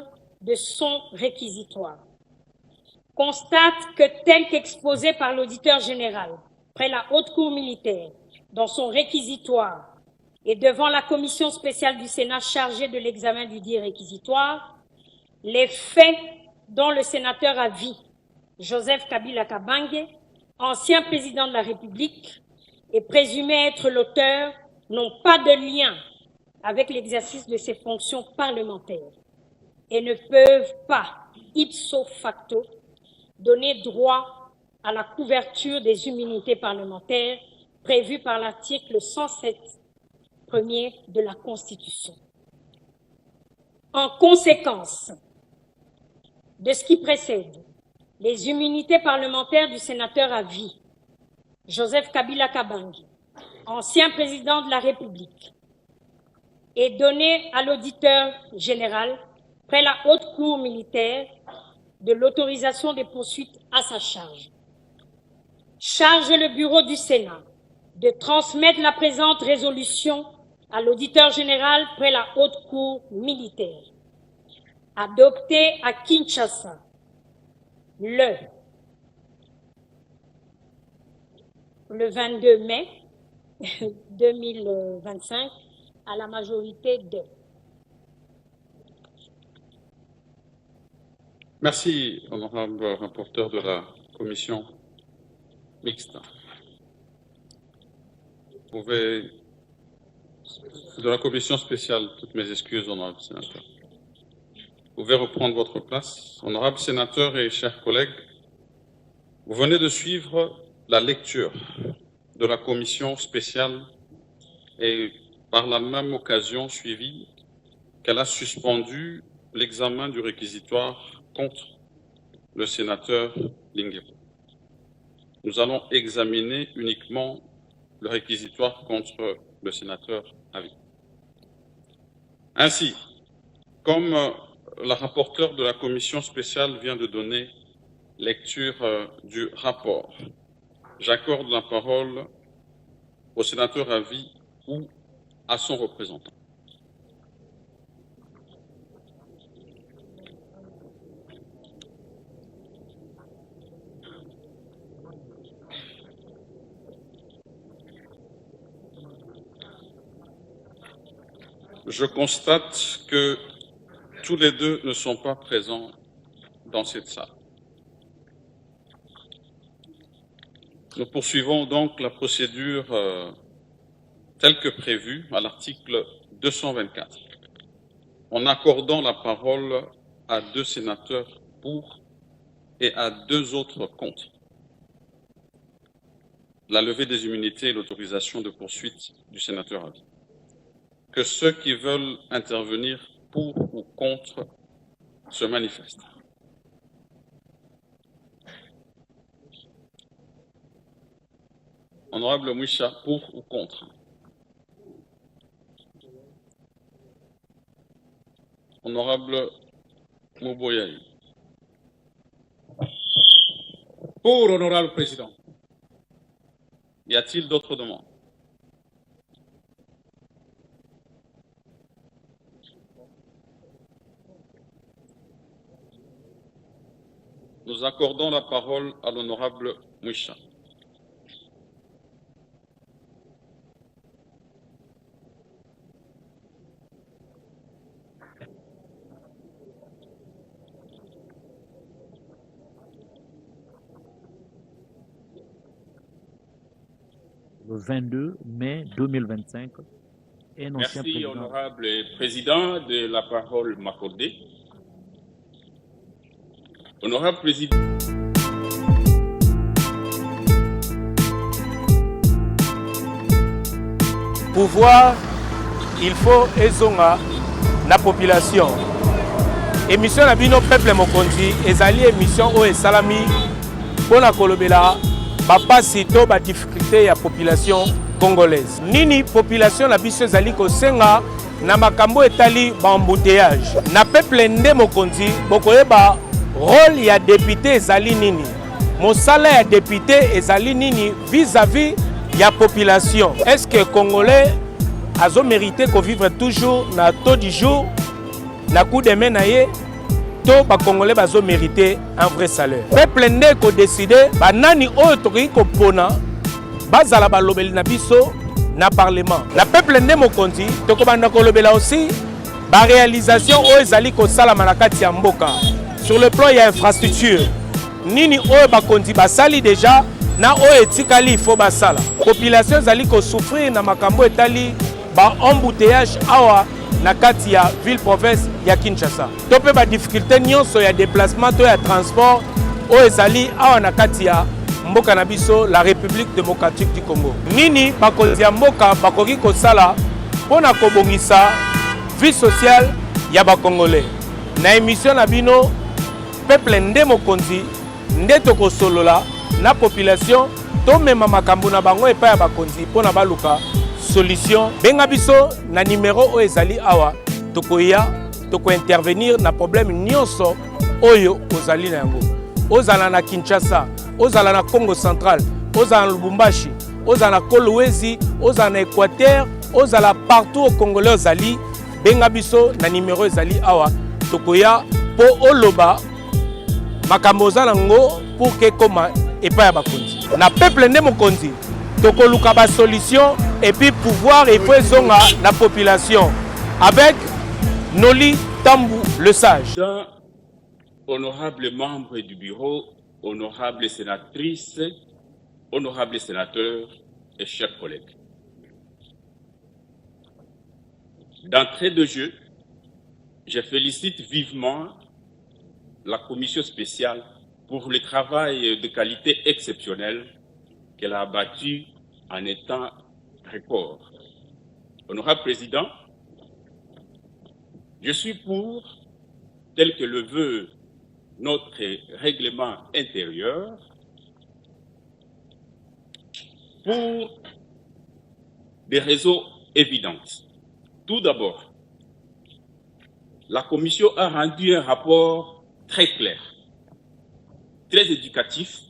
de son réquisitoire. Constate que tel qu'exposé par l'auditeur général près la haute cour militaire dans son réquisitoire et devant la commission spéciale du Sénat chargée de l'examen du dit réquisitoire, les faits dont le sénateur à vie, Joseph Kabila Kabange, ancien président de la République, est présumé être l'auteur, n'ont pas de lien avec l'exercice de ses fonctions parlementaires et ne peuvent pas, ipso facto, donner droit à la couverture des immunités parlementaires prévues par l'article 107 premier de la Constitution. En conséquence de ce qui précède, les immunités parlementaires du sénateur à vie, Joseph Kabila Kabange, ancien président de la République, est donnée à l'auditeur général près la haute cour militaire de l'autorisation des poursuites à sa charge. Charge le bureau du Sénat de transmettre la présente résolution à l'auditeur général près la haute cour militaire, adoptée à Kinshasa le 22 mai 2025 à la majorité de. Merci, honorable rapporteur de la commission mixte. Vous pouvez, de la commission spéciale, toutes mes excuses, honorable sénateur. Vous pouvez reprendre votre place. Honorable sénateur et chers collègues, vous venez de suivre la lecture de la commission spéciale et par la même occasion suivi qu'elle a suspendu l'examen du réquisitoire contre le sénateur Linguero. Nous allons examiner uniquement le réquisitoire contre le sénateur Avi. Ainsi, comme la rapporteure de la commission spéciale vient de donner lecture du rapport, j'accorde la parole au sénateur Avi ou à son représentant. Je constate que tous les deux ne sont pas présents dans cette salle. Nous poursuivons donc la procédure telle que prévue à l'article 224, en accordant la parole à 2 sénateurs pour et à 2 autres contre la levée des immunités et l'autorisation de poursuite du sénateur Avi. Que ceux qui veulent intervenir pour ou contre se manifestent. Honorable Mouissa, pour ou contre? Honorable Mouboyaï. Pour, honorable président. Y a-t-il d'autres demandes? Nous accordons la parole à l'honorable Mouissa. le 22 mai 2025. Un ancien Merci, président. honorable président, de la parole m'accorder. Honorable président. Pouvoir, il faut ezonga na population. Émission na bino peuple mokonzi ezali émission o esalami pona kolobela bapasi to ba difficulté ya population congolaise. Nini population na biso ezali kosenga na makambo etali ba embouteillage. Na peuple nde mokonzi bokoyeba rôle ya député ezali nini. Mosala ya député ezali nini vis-à-vis ya population. Est-ce que Congolais azo mérité qu'on vivre toujours na taux du jour, na coup de main naie, to ba Congolais bazo mérité un vrai salaire. Peuple nde ko décider ba nani oyo toki ko pona bazala ba lobeli na biso na parlement. La peuple nde mokonzi to ko banda ko lobela aussi ba réalisation oyo ezali ko sala manakati ya mboka. Sur le plan ya infrastructure, nini oyo bakonzi basali déjà na oyo etikali il faut basala. Population zali ko souffrir na makambo etali ba embouteillage awa na kati ya ville province ya Kinshasa. To pe ba difficulté nyonso ya déplacement to ya transport oyo ezali awa na kati ya mboka na biso la République démocratique du Congo. Nini bakonzi ya mboka bakoki kosala pona kobongisa vie sociale ya ba Congolais. Na émission na bino peuple nde mokonzi nde tokosolola na population to mema makambo na bango epa ya bakonzi pona baluka solution. Benga biso na numéro o ezali awa tokoya toko intervenir na problème nyonso oyo ozali na yango. Ozala na Kinshasa, ozala na Congo central, ozala na Lubumbashi, ozala na Kolwezi, ozala na Équateur, ozala partout au Congolais ozali. Benga biso na numéro ezali awa tokoya po oloba makambo ozala ngo pour que koma epa ya bakonzi. Na peuple nde mokonzi tokoluka ba solution et puis pouvoir et faut zonga la population avec Noli Tambou le sage. Honorables membres du bureau, honorables sénatrices, honorables sénateurs et chers collègues. D'entrée de jeu, je félicite vivement la commission spéciale pour le travail de qualité exceptionnelle qu'elle a abattu en étant record. Honorable Président, je suis pour, tel que le veut notre règlement intérieur, pour des raisons évidentes. Tout d'abord, la Commission a rendu un rapport très clair, très éducatif,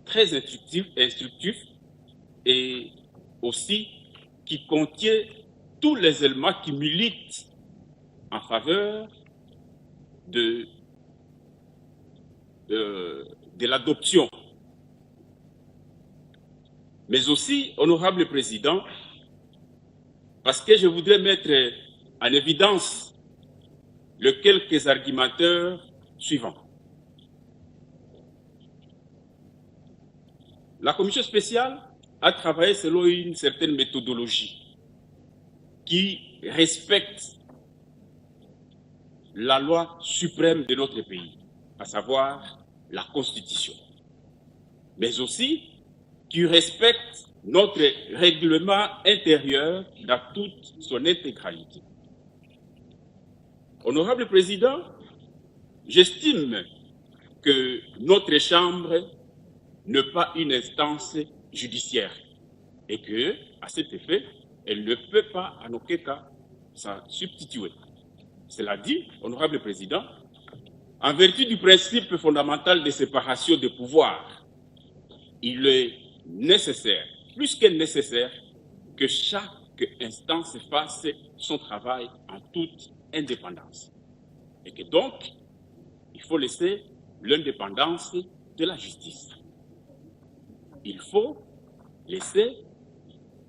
très instructif et aussi qui contient tous les éléments qui militent en faveur de l'adoption. Mais aussi, honorable Président, parce que je voudrais mettre en évidence les quelques argumenteurs suivants. La commission spéciale a travaillé selon une certaine méthodologie qui respecte la loi suprême de notre pays, à savoir la Constitution, mais aussi qui respecte notre règlement intérieur dans toute son intégralité. Honorable Président, j'estime que notre Chambre n'est pas une instance judiciaire et que, à cet effet, elle ne peut pas en aucun cas s'en substituer. Cela dit, Honorable Président, en vertu du principe fondamental de séparation des pouvoirs, il est nécessaire, plus que nécessaire, que chaque instance fasse son travail en toute indépendance. Et que donc, il faut laisser l'indépendance de la justice. Il faut laisser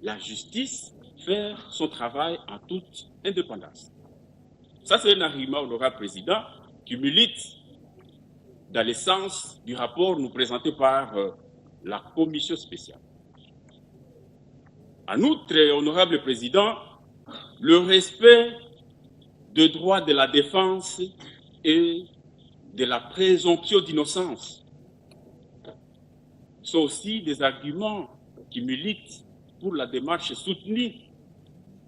la justice faire son travail en toute indépendance. Ça, c'est un argument, honorable Président, qui milite dans le sens du rapport nous présenté par la commission spéciale. En outre, honorable président, le respect des droits de la défense et de la présomption d'innocence sont aussi des arguments qui militent pour la démarche soutenue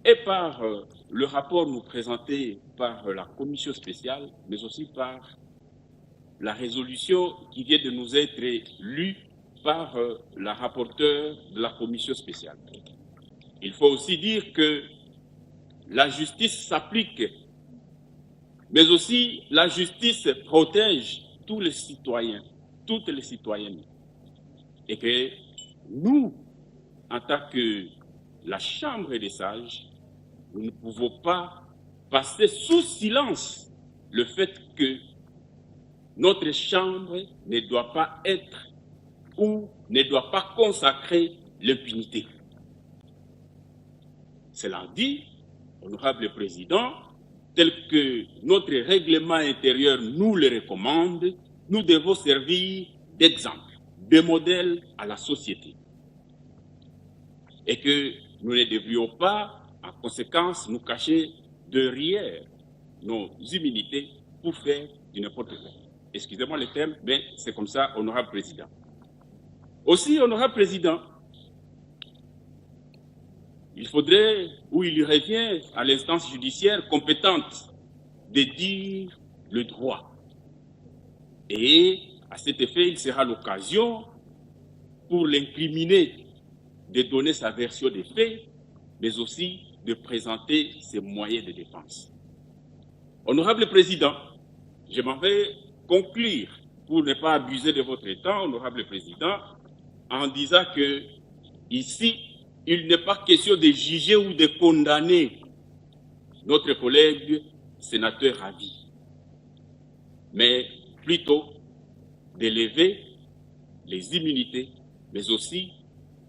et par le rapport nous présenté par la commission spéciale, mais aussi par la résolution qui vient de nous être lue par la rapporteure de la commission spéciale. Il faut aussi dire que la justice s'applique, mais aussi la justice protège tous les citoyens, toutes les citoyennes. Et que nous, en tant que la Chambre des sages, nous ne pouvons pas passer sous silence le fait que notre Chambre ne doit pas être ou ne doit pas consacrer l'impunité. Cela dit, honorable président, tel que notre règlement intérieur nous le recommande, nous devons servir d'exemple, de modèle à la société. Et que nous ne devrions pas, en conséquence, nous cacher derrière nos immunités pour faire du n'importe quoi. Excusez-moi le terme, mais c'est comme ça, honorable président. Aussi, honorable président, il faudrait, ou il revient à l'instance judiciaire compétente de dire le droit. Et à cet effet, il sera l'occasion pour l'incriminé de donner sa version des faits, mais aussi de présenter ses moyens de défense. Honorable président, je m'en vais conclure, pour ne pas abuser de votre temps, honorable président, en disant que ici, il n'est pas question de juger ou de condamner notre collègue sénateur Ravi, mais plutôt d'élever les immunités, mais aussi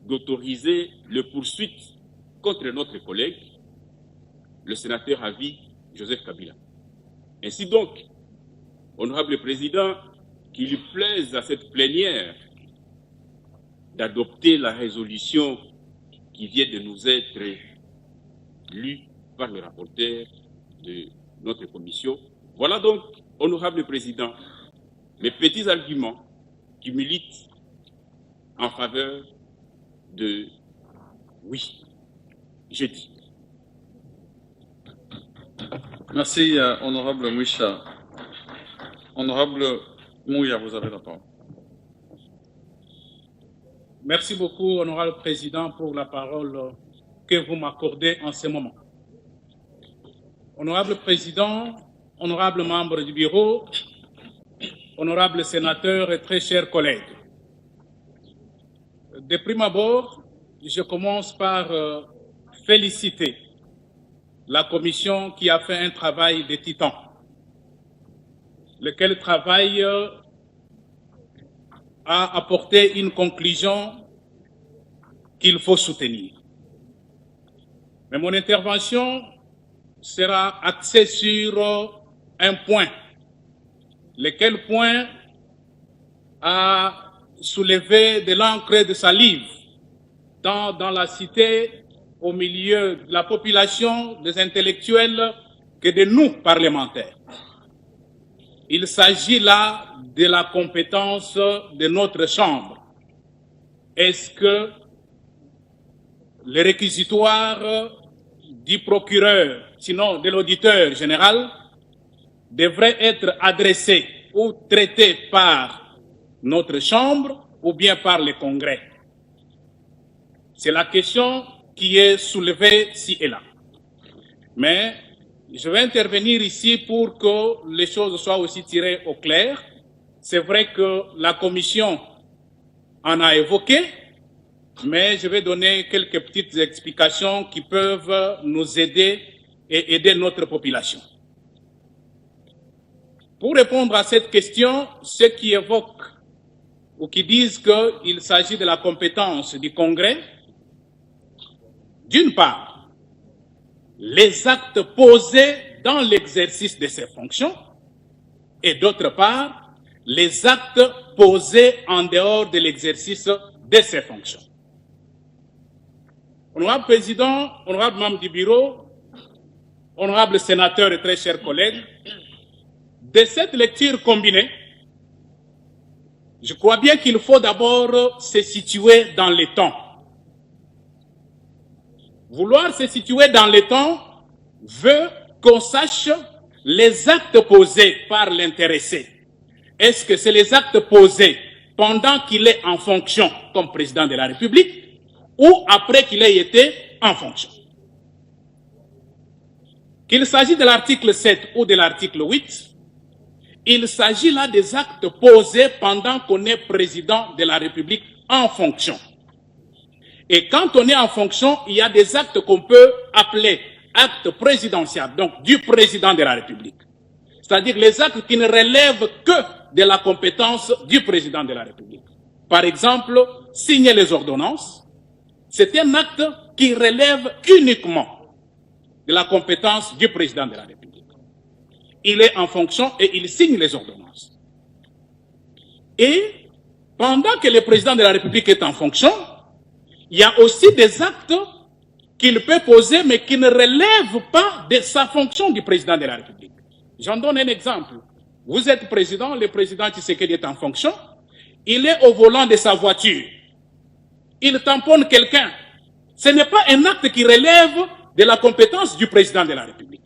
d'autoriser les poursuites contre notre collègue, le sénateur Ravi Joseph Kabila. Ainsi donc, honorable président, qu'il plaise à cette plénière d'adopter la résolution qui vient de nous être lue par le rapporteur de notre commission. Voilà donc, honorable président, mes petits arguments qui militent en faveur de oui, je dis. Merci, honorable Mouissa. Honorable Mouya, vous avez la parole. Merci beaucoup, honorable président, pour la parole que vous m'accordez en ce moment. Honorable président, honorable membre du bureau, honorable sénateur et très chers collègues. De prime abord, je commence par féliciter la commission qui a fait un travail de titan, lequel travail a apporté une conclusion qu'il faut soutenir. Mais mon intervention sera axée sur un point, lequel point a soulevé de l'encre de salive, tant dans la cité, au milieu de la population, des intellectuels, que de nous, parlementaires. Il s'agit là de la compétence de notre Chambre. Est-ce que les réquisitoires du procureur, sinon de l'auditeur général, devraient être adressés ou traités par notre Chambre ou bien par le Congrès? C'est la question qui est soulevée ci et là. Mais je vais intervenir ici pour que les choses soient aussi tirées au clair. C'est vrai que la Commission en a évoqué, mais je vais donner quelques petites explications qui peuvent nous aider et aider notre population. Pour répondre à cette question, ceux qui évoquent ou qui disent qu'il s'agit de la compétence du Congrès, d'une part, les actes posés dans l'exercice de ces fonctions, et d'autre part, les actes posés en dehors de l'exercice de ces fonctions. Honorable Président, honorable membre du bureau, honorable sénateur et très chers collègues, de cette lecture combinée, je crois bien qu'il faut d'abord se situer dans les temps. Vouloir se situer dans les temps veut qu'on sache les actes posés par l'intéressé. Est-ce que c'est les actes posés pendant qu'il est en fonction comme président de la République ou après qu'il ait été en fonction? Qu'il s'agit de l'article 7 ou de l'article 8, il s'agit là des actes posés pendant qu'on est président de la République en fonction. Et quand on est en fonction, il y a des actes qu'on peut appeler actes présidentiels, donc du président de la République. C'est-à-dire les actes qui ne relèvent que de la compétence du président de la République. Par exemple, signer les ordonnances, c'est un acte qui relève uniquement de la compétence du président de la République. Il est en fonction et il signe les ordonnances. Et pendant que le président de la République est en fonction, il y a aussi des actes qu'il peut poser mais qui ne relèvent pas de sa fonction du président de la République. J'en donne un exemple. Vous êtes président, le président Tshisekedi est en fonction, il est au volant de sa voiture, il tamponne quelqu'un. Ce n'est pas un acte qui relève de la compétence du président de la République.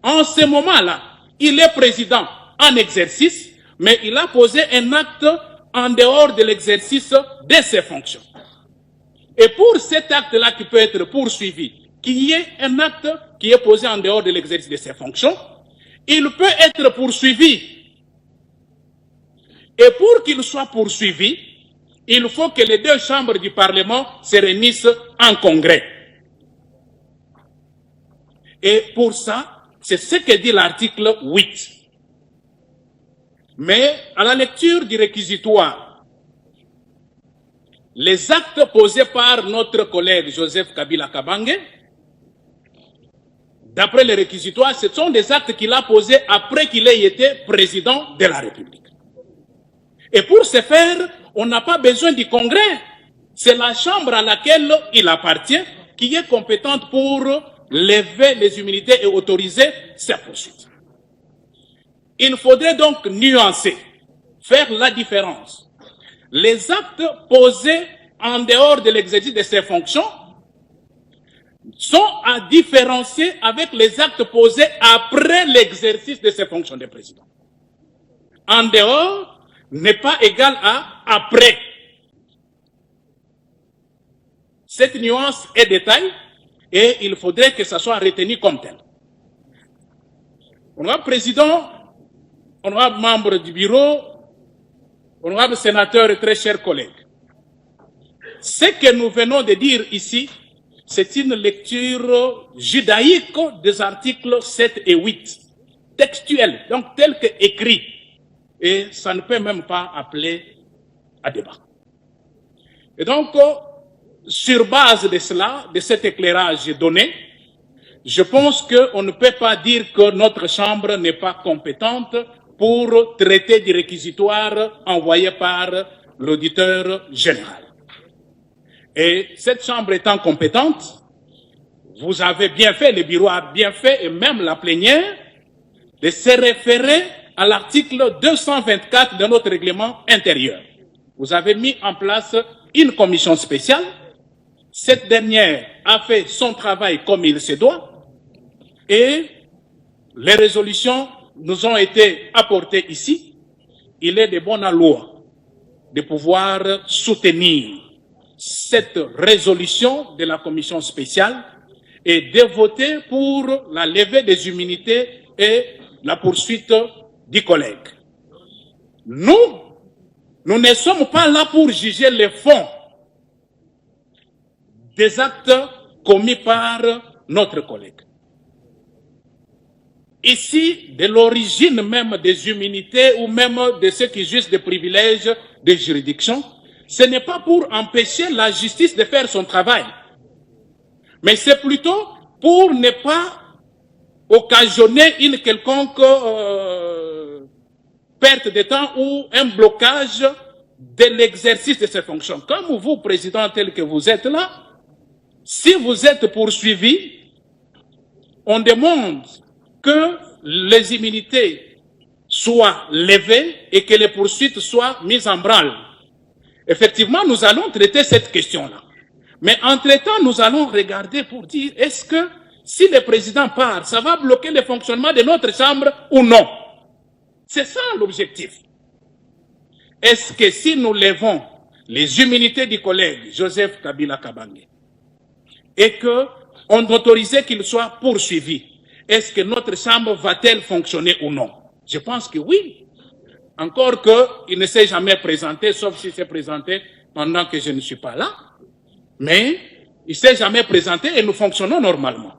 En ce moment-là, il est président en exercice, mais il a posé un acte en dehors de l'exercice de ses fonctions. Et pour cet acte-là qui peut être poursuivi, qui est un acte qui est posé en dehors de l'exercice de ses fonctions, il peut être poursuivi. Et pour qu'il soit poursuivi, il faut que les deux chambres du Parlement se réunissent en congrès. Et pour ça, c'est ce que dit l'article 8. Mais à la lecture du réquisitoire, les actes posés par notre collègue Joseph Kabila Kabange, d'après le réquisitoire, ce sont des actes qu'il a posés après qu'il ait été président de la République. Et pour ce faire, on n'a pas besoin du Congrès. C'est la chambre à laquelle il appartient qui est compétente pour lever les immunités et autoriser ces poursuites. Il faudrait donc nuancer, faire la différence. Les actes posés en dehors de l'exercice de ses fonctions sont à différencier avec les actes posés après l'exercice de ses fonctions de président. En dehors n'est pas égal à après. Cette nuance est détail et il faudrait que ça soit retenu comme tel. Honorable président, honorable membre du bureau, honorable sénateur et très chers collègues, ce que nous venons de dire ici, c'est une lecture judaïque des articles 7 et 8, textuelle, donc tel que écrit. Et ça ne peut même pas appeler à débat. Et donc, sur base de cela, de cet éclairage donné, je pense qu'on ne peut pas dire que notre Chambre n'est pas compétente pour traiter des réquisitoires envoyés par l'auditeur général. Et cette Chambre étant compétente, vous avez bien fait, le bureau a bien fait, et même la plénière, de se référer à l'article 224 de notre règlement intérieur. Vous avez mis en place une commission spéciale. Cette dernière a fait son travail comme il se doit et les résolutions nous ont été apportées ici. Il est de bonne loi de pouvoir soutenir cette résolution de la commission spéciale et de voter pour la levée des immunités et la poursuite du collègue. Nous ne sommes pas là pour juger les fonds des actes commis par notre collègue. Ici, de l'origine même des immunités ou même de ceux qui jouissent des privilèges de juridiction, ce n'est pas pour empêcher la justice de faire son travail, mais c'est plutôt pour ne pas occasionner une quelconque perte de temps ou un blocage de l'exercice de ses fonctions. Comme vous, président tel que vous êtes là, si vous êtes poursuivi, on demande que les immunités soient levées et que les poursuites soient mises en branle. Effectivement, nous allons traiter cette question-là. Mais entre-temps, nous allons regarder pour dire, est-ce que si le président part, ça va bloquer le fonctionnement de notre chambre ou non? C'est ça l'objectif. Est-ce que si nous levons les immunités du collègue Joseph Kabila Kabange et qu'on autorisait qu'il soit poursuivi, est-ce que notre chambre va-t-elle fonctionner ou non? Je pense que oui. Encore qu'il ne s'est jamais présenté, sauf s'il s'est présenté pendant que je ne suis pas là. Mais il ne s'est jamais présenté et nous fonctionnons normalement.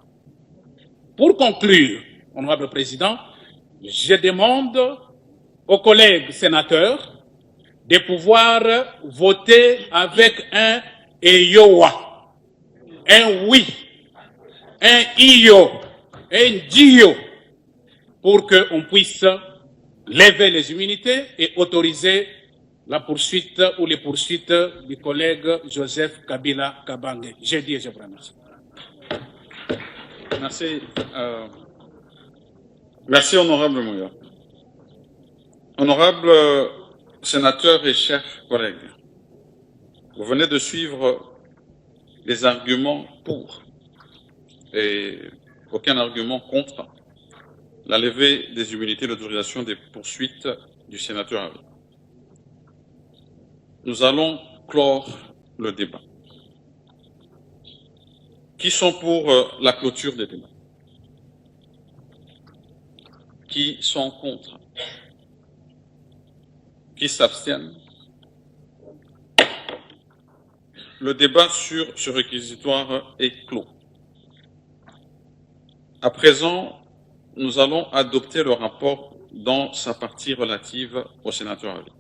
Pour conclure, honorable président, je demande aux collègues sénateurs de pouvoir voter avec un EYOA, un oui, un IO, un DIO, pour qu'on puisse lever les immunités et autoriser la poursuite ou les poursuites du collègue Joseph Kabila Kabange. J'ai dit et je vous remercie. Merci. Merci, honorable Mouya. Honorable sénateur et chers collègues, vous venez de suivre les arguments pour et aucun argument contre la levée des immunités et l'autorisation des poursuites du sénateur Harry. Nous allons clore le débat. Qui sont pour la clôture des débats? Qui sont contre? Qui s'abstiennent? Le débat sur ce réquisitoire est clos. À présent, nous allons adopter le rapport dans sa partie relative au sénateur Harry.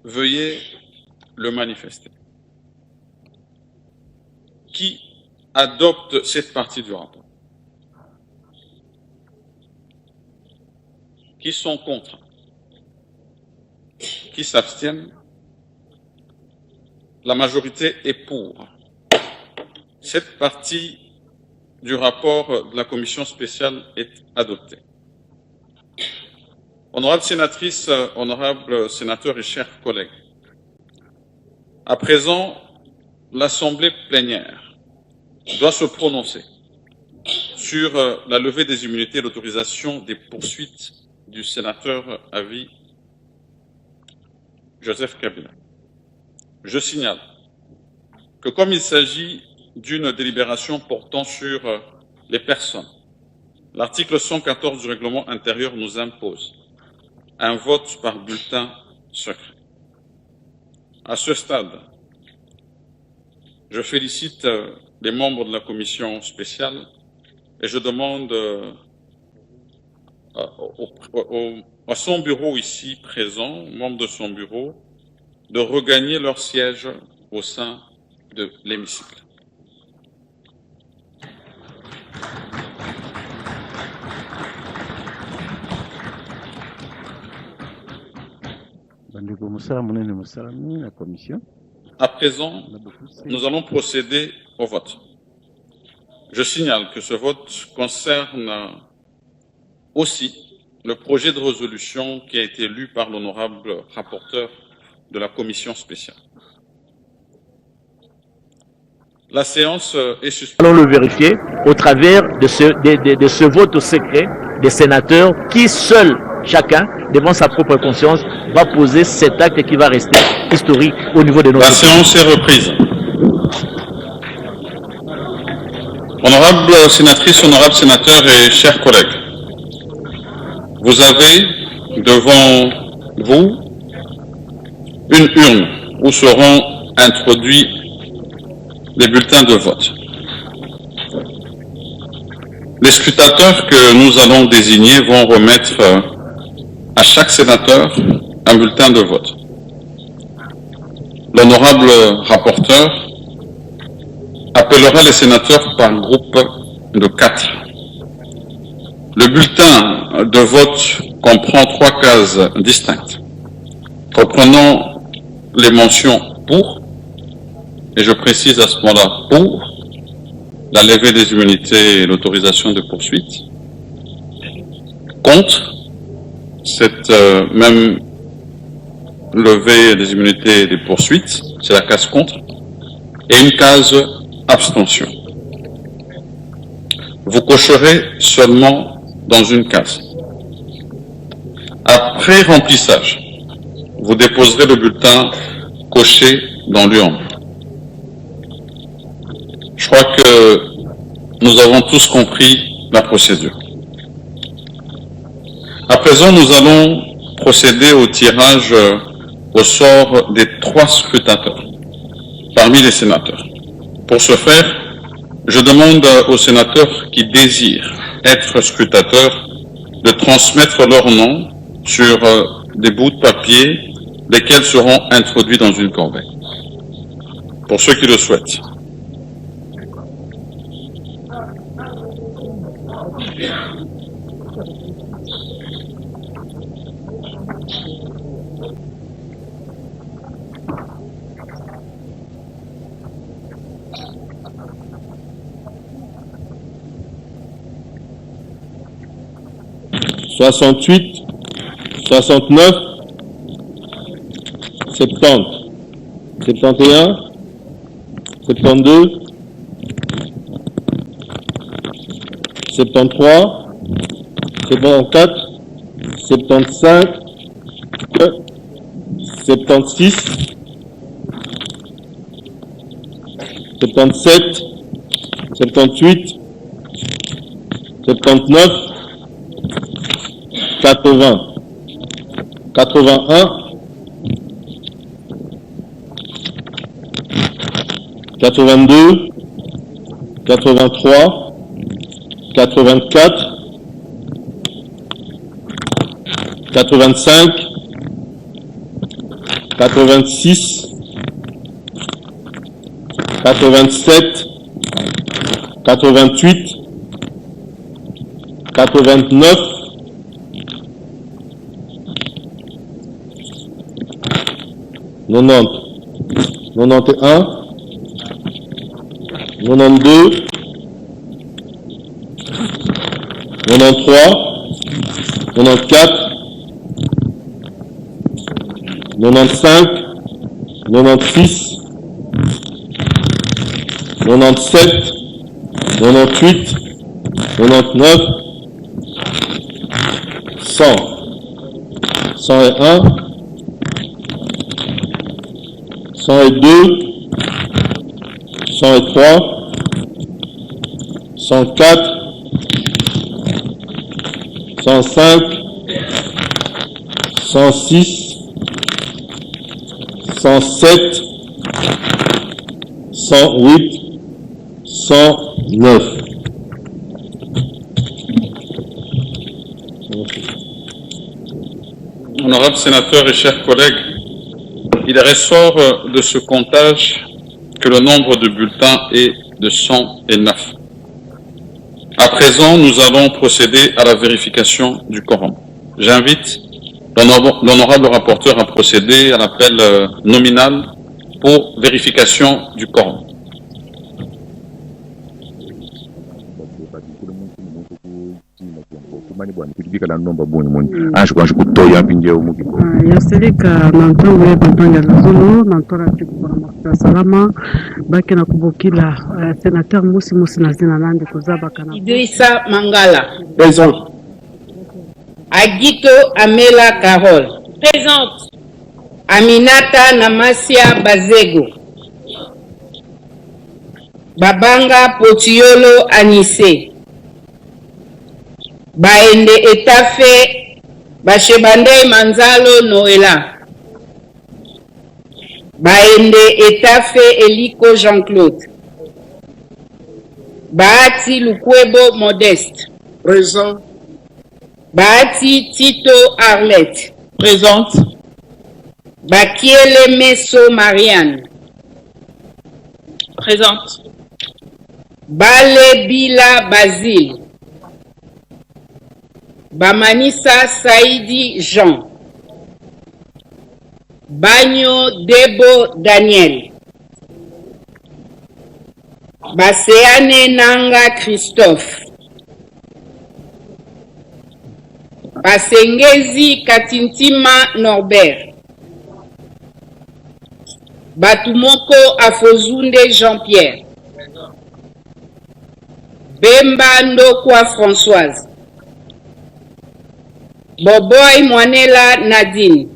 Veuillez le manifester. Qui adopte cette partie du rapport? Qui sont contre? Qui s'abstiennent? La majorité est pour. Cette partie du rapport de la commission spéciale est adoptée. Honorable sénatrice, honorable sénateur et chers collègues, à présent, l'Assemblée plénière doit se prononcer sur la levée des immunités et l'autorisation des poursuites du sénateur à vie Joseph Kabila. Je signale que comme il s'agit d'une délibération portant sur les personnes, l'article 114 du règlement intérieur nous impose un vote par bulletin secret. À ce stade, je félicite les membres de la commission spéciale et je demande à son bureau ici présent, membres de son bureau, de regagner leur siège au sein de l'hémicycle. À présent, nous allons procéder au vote. Je signale que ce vote concerne aussi le projet de résolution qui a été lu par l'honorable rapporteur de la commission spéciale. La séance est suspendue. Allons le vérifier au travers de ce vote secret des sénateurs qui seuls, chacun, devant sa propre conscience, va poser cet acte qui va rester historique au niveau de notre... La séance est reprise. Honorable sénatrice, honorable sénateur et chers collègues, vous avez devant vous une urne où seront introduits les bulletins de vote. Les scrutateurs que nous allons désigner vont remettre à chaque sénateur un bulletin de vote. L'honorable rapporteur appellera les sénateurs par groupe de 4. Le bulletin de vote comprend 3 cases distinctes, reprenant les mentions pour, et je précise à ce moment-là pour la levée des immunités et l'autorisation de poursuite, contre cette même levée des immunités et des poursuites, c'est la case contre, et une case abstention. Vous cocherez seulement dans une case. Après remplissage, vous déposerez le bulletin coché dans l'urne. Je crois que nous avons tous compris la procédure. À présent, nous allons procéder au tirage au sort des 3 scrutateurs parmi les sénateurs. Pour ce faire, je demande aux sénateurs qui désirent être scrutateurs de transmettre leur nom sur des bouts de papier, lesquels seront introduits dans une corbeille. Pour ceux qui le souhaitent. « 68, 69, 70, 71, 72, 73, 74, 75, 76, 77, 78, 79, 80, 81, 82, 83, 84, 85, 86, 87, 88, 89, 90, 91, 92, 93, 94, 95, 96, 97, 98, 99, 100, 101, 102, 103, 104, 105, 106, 107, 108, 109. Honorables sénateurs et chers collègues, il ressort de ce comptage que le nombre de bulletins est de 109. À présent, nous allons procéder à la vérification du quorum. J'invite l'honorable rapporteur à procéder à l'appel nominal pour vérification du quorum. yaseleka na ntongo ya bantonga na zolo na ntora tikubona mafuta salama baki na kubokila sénateur Musi na zina nandi kuzabaka na Idrissa Mangala. Présent. Agito Amela Carole. Présente. Aminata Namasia Bazego. Babanga Potiolo Anissé. Baende Etafe Bashebande Manzalo Noela. Baende Etafe Eliko Jean-Claude. Bahati Lukwebo Modeste. Présent. Bahati Tito Arlette. Présente. Bakiele Meso Marianne. Présente. Bale Bila Basile. Bamanissa Saïdi Jean. Bagno Debo Daniel. Baseane Nanga Christophe. Basengezi Katintima Norbert. Batumoko Afozunde Jean-Pierre. Bemba Ndokwa Françoise. Boboy Mwanela Nadine.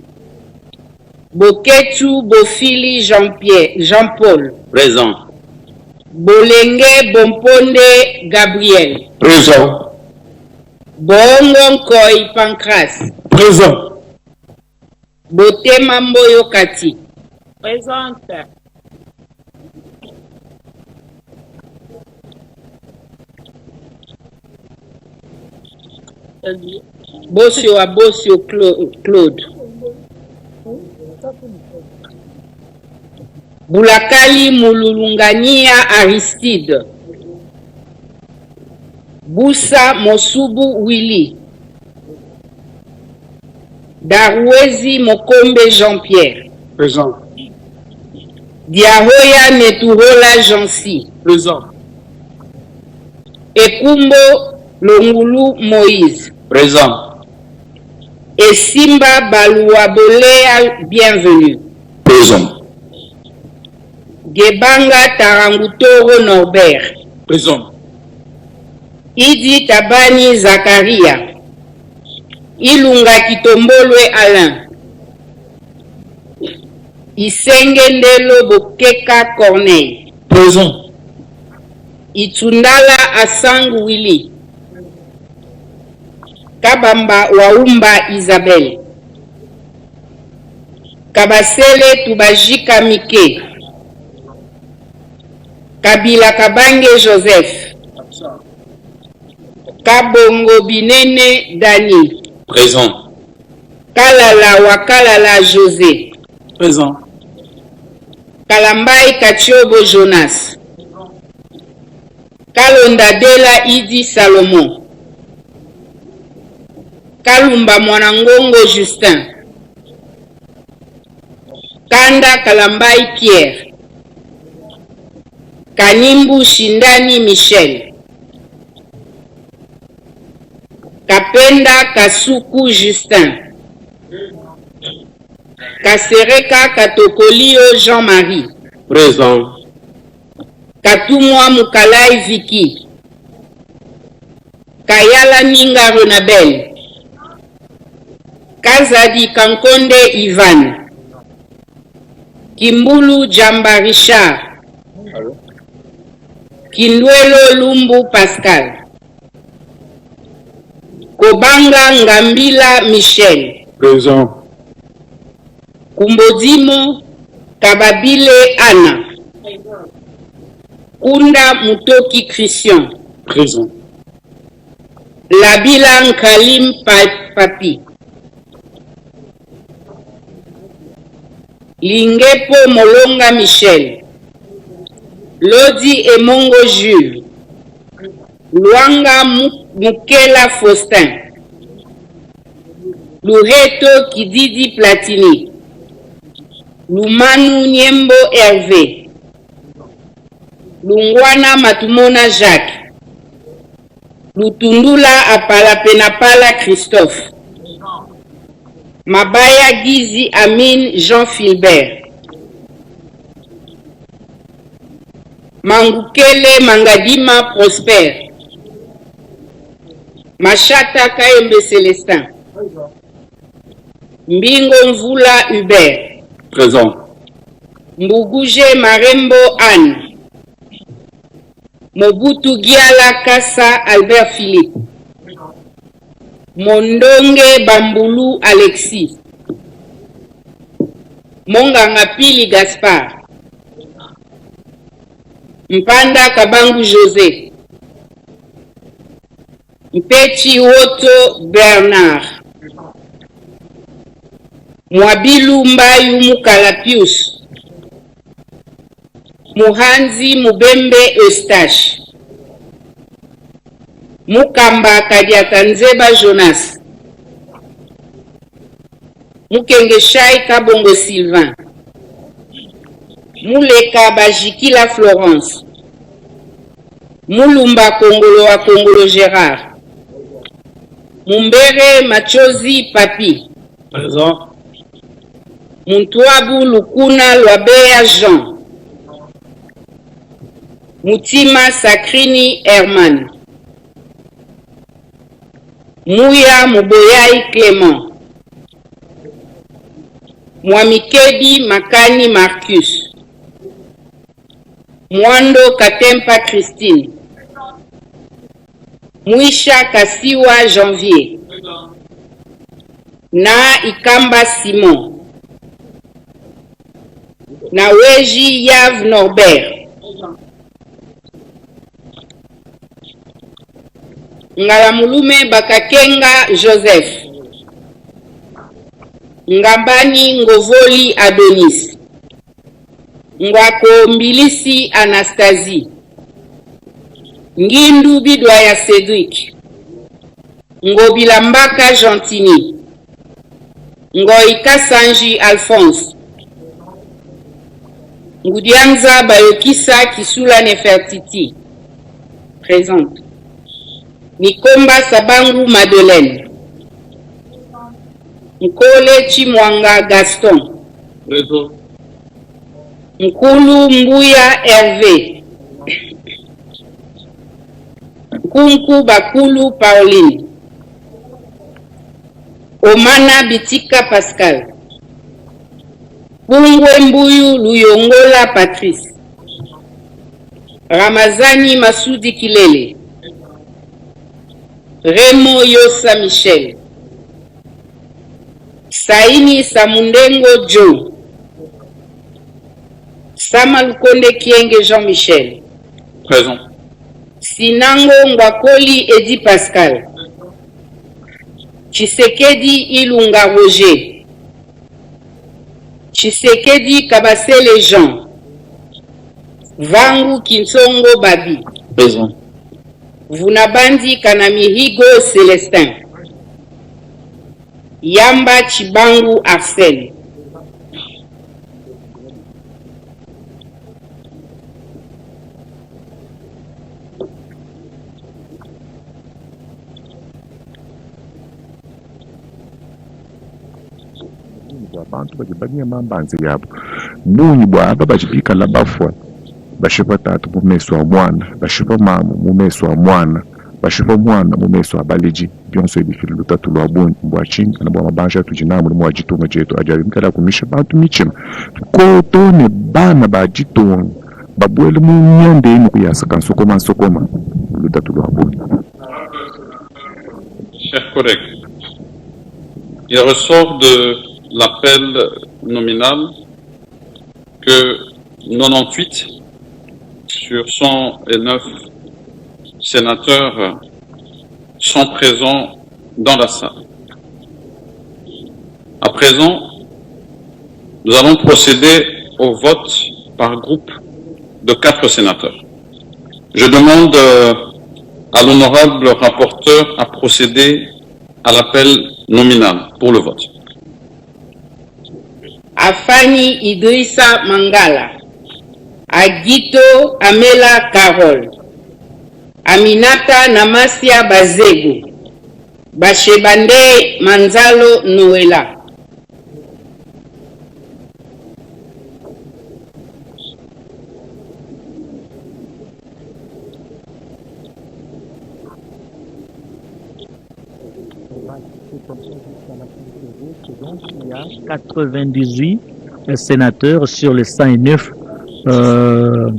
Boketu Bofili Jean-Paul. Présent. Bolenge Bomponde Gabriel. Présent. Bongo Nkoy Pancras. Présent. Botema Mboyo Kati. Présente. Bosio Claude. Bulakali Mululungania Aristide. Busa Mosubu Willy. Darwezi Mokombe Jean-Pierre. Présent. Diahoya Neturola Jansi. Présent. Ekumbo Longulu Moïse. Présent. Et Simba Balouabolea Bienvenue. Présent. Gebanga Tarangutoro Norbert. Présent. Idi Tabani Zakaria. Ilunga Kitombolwe Alain. Isengendelo Bokeka Corneille. Présent. Itundala Asang Willy. Kabamba Waumba Isabelle. Kabasele Tubajika Mike. Kabila Kabange Joseph. Kabongo Binene Dani. Présent. Kalala Wakalala José. Présent. Kalambai Kachiobo Jonas. Kalondadela Idi Salomon. Kalumba Mwanangongo Justin. Kanda Kalambai Pierre. Kanimbu Shindani Michel. Kapenda Kasuku Justin. Kasereka Katokolio Jean-Marie. Présent. Katumwa Mukalai Vicky. Kayala Ninga Renabel. Kazadi Kankonde Ivan. Kimbulu Jamba Richard. Kindwelo Lumbu Pascal. Kobanga Ngambila Michel. Présent. Kumbodimo Kababile Anna. Kunda Mutoki Christian. Présent. Labila Nkalim Papi. Lingepo Molonga Michel. Lodi Emongo Jules. Luanga Mukela Faustin. Lureto Kididi Platini. Lumanu Niembo Hervé. Lungwana Matumona Jacques. Lutundula Apalapenapala Christophe. Mabaya Gizi Amin Jean Philbert. Mangukele Mangadima Prosper. Machata Kaembe Célestin. Mbingo Mvula Hubert. Présent. Mbuguje Marembo Anne. Mobutu Giala Kassa Albert Philippe. Mondonge Bambulu Alexis. Monganga Pili Gaspard. Mpanda Kabangu José. Mpechi Woto Bernard. Mwabilu Mbayu Mukalapius. Muhanzi Mubembe Eustache. Mukamba Kadiatanzeba Jonas. Mukengeshai Kabongo Sylvain. Muleka Bajikila Florence. Mulumba Kongolo wa Kongolo Gérard. Mumbere Machozi Papi. Présent. Muntwabu Lukuna Lwabea Jean. Mutima Sakrini Herman. Mouya Muboyai Clément. Mwamikedi Makani Marcus. Mwando Katempa Christine. Mwisha Kasiwa Janvier. Na Ikamba Simon. Na Weji Yav Norbert. Ngalamulume Bakakenga Joseph. Ngambani Ngovoli Adonis. Ngwako Mbilisi Anastasie. Ngindu Bidwaya Cédric. Ngobilambaka Gentini. Ngoika Sanji Alphonse. Ngudianza Bayokisa Kisula Nefertiti. Présente. Nikomba Sabangu Madeleine. Nkole Chimwanga Gaston. Présent. Nkulu Mbuya Hervé. Nkunku Bakulu Pauline. Omana Bitika Pascal. Bungwe Mbuyu Luyongola Patrice. Ramazani Masudi Kilele. Remo Yosa Michel. Saini Samundengo Joe. Sama Lukonde Kienge Jean-Michel. Présent. Sinango Ngwakoli Edi Pascal. Chisekedi Ilunga Roger. Chisekedi Kabasele Jean. Vangu Kinsongo Babi. Présent. Vunabandi Kanamihigo Célestin. Yamba Chibangu Arsène. Abantu bajibania mambanzi yabo munyi bwaba bajibika labafwa bashipa tatu mumeso wa mwana bashipa mama mumeso wa mwana bashipa mwana mumeso wa baliji byonso ebikili lutatu lwa bunyi mbwachinga na bwa mabanja tujinamu mwa jitoma jetu ajali mkala kumisha bantu michima koto ne bana bajitonga babwele mu nyande inu kuyasaka nsokoma lutatu lwa bunyi. Chers collègues, il ressort de l'appel nominal que 98 sur 109 sénateurs sont présents dans la salle. À présent, nous allons procéder au vote par groupe de 4 sénateurs. Je demande à l'honorable rapporteur à procéder à l'appel nominal pour le vote. Afani Idrissa Mangala. Agito Amela Carole. Aminata Namasia Bazego. Bashebande Manzalo Noela. Il y a 98 sénateurs sur les 109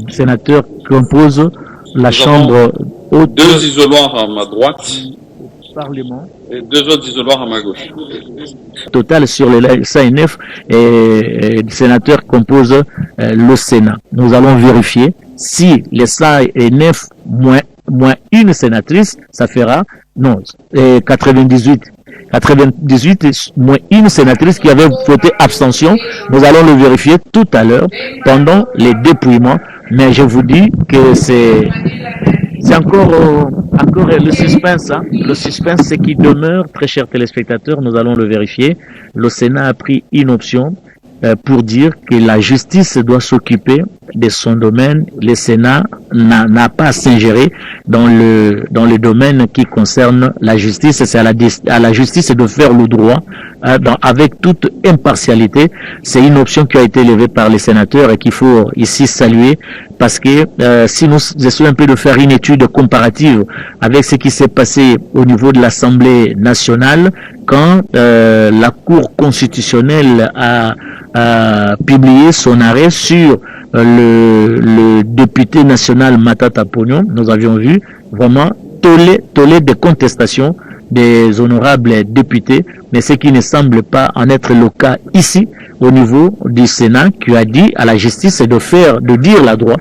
sénateurs qui composent la Chambre haute. 2 isoloirs à ma droite Parlement. et 2 autres isoloirs à ma gauche. Total sur les 109 sénateurs composent le Sénat. Nous allons vérifier si les 109 moins une sénatrice, ça fera non 98 moins une sénatrice qui avait voté abstention. Nous allons le vérifier tout à l'heure pendant les dépouillements. Mais je vous dis que c'est encore le suspense. Hein. Le suspense, c'est qui demeure, très chers téléspectateurs. Nous allons le vérifier. Le Sénat a pris une option pour dire que la justice doit s'occuper de son domaine. Le Sénat n'a pas à s'ingérer dans le domaine qui concerne la justice. C'est à la justice de faire le droit avec toute impartialité. C'est une option qui a été élevée par les sénateurs et qu'il faut ici saluer, parce que si nous essayons un peu de faire une étude comparative avec ce qui s'est passé au niveau de l'Assemblée nationale, quand la Cour constitutionnelle a publié son arrêt sur le député national Matata Pognon, nous avions vu vraiment tollé de contestation des honorables députés, mais ce qui ne semble pas en être le cas ici au niveau du Sénat, qui a dit à la justice de dire le droit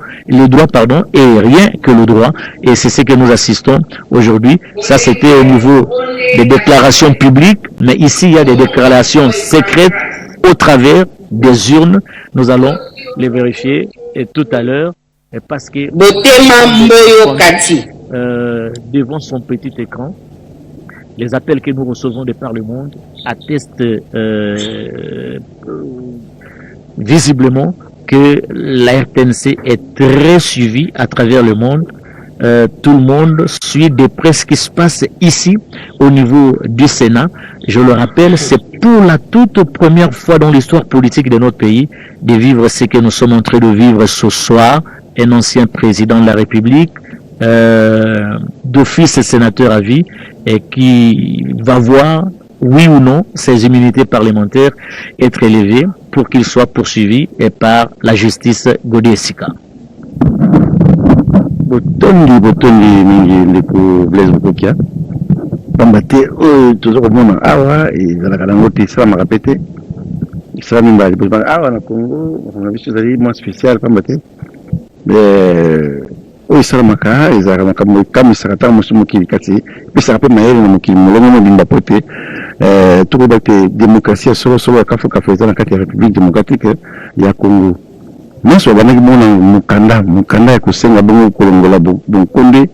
et rien que le droit, et c'est ce que nous assistons aujourd'hui. Ça, c'était au niveau des déclarations publiques, mais ici il y a des déclarations secrètes au travers des urnes. Nous allons les vérifier et tout à l'heure, parce que devant son petit écran, les appels que nous recevons de par le monde attestent visiblement que la RTNC est très suivie à travers le monde. Tout le monde suit de près ce qui se passe ici au niveau du Sénat. Je le rappelle, c'est pour la toute première fois dans l'histoire politique de notre pays de vivre ce que nous sommes en train de vivre ce soir. Un ancien président de la République, d'office sénateur à vie, et qui va voir, oui ou non, ses immunités parlementaires être élevées pour qu'il soit poursuivi et par la justice Godesika. Botondi mingi ndeko Blaise Bokokia bambate toujours komona awa ezalaka nango te esalamaka pe te esalami mbala liboso awa na Congo na biso ezali mwa spécial pambate oyo esalamaka ezalaka makambo ekamisaka ntango mosu mokili kati epesaka mpe mayele na mokili molongo mobimba po te tokoyeba te démocratie ya solosolo ya kafokafo eza na kati ya république démocratique ya Congo. Nyonso babandaki mona mokanda ya kosenga bongo kolongola bonkonde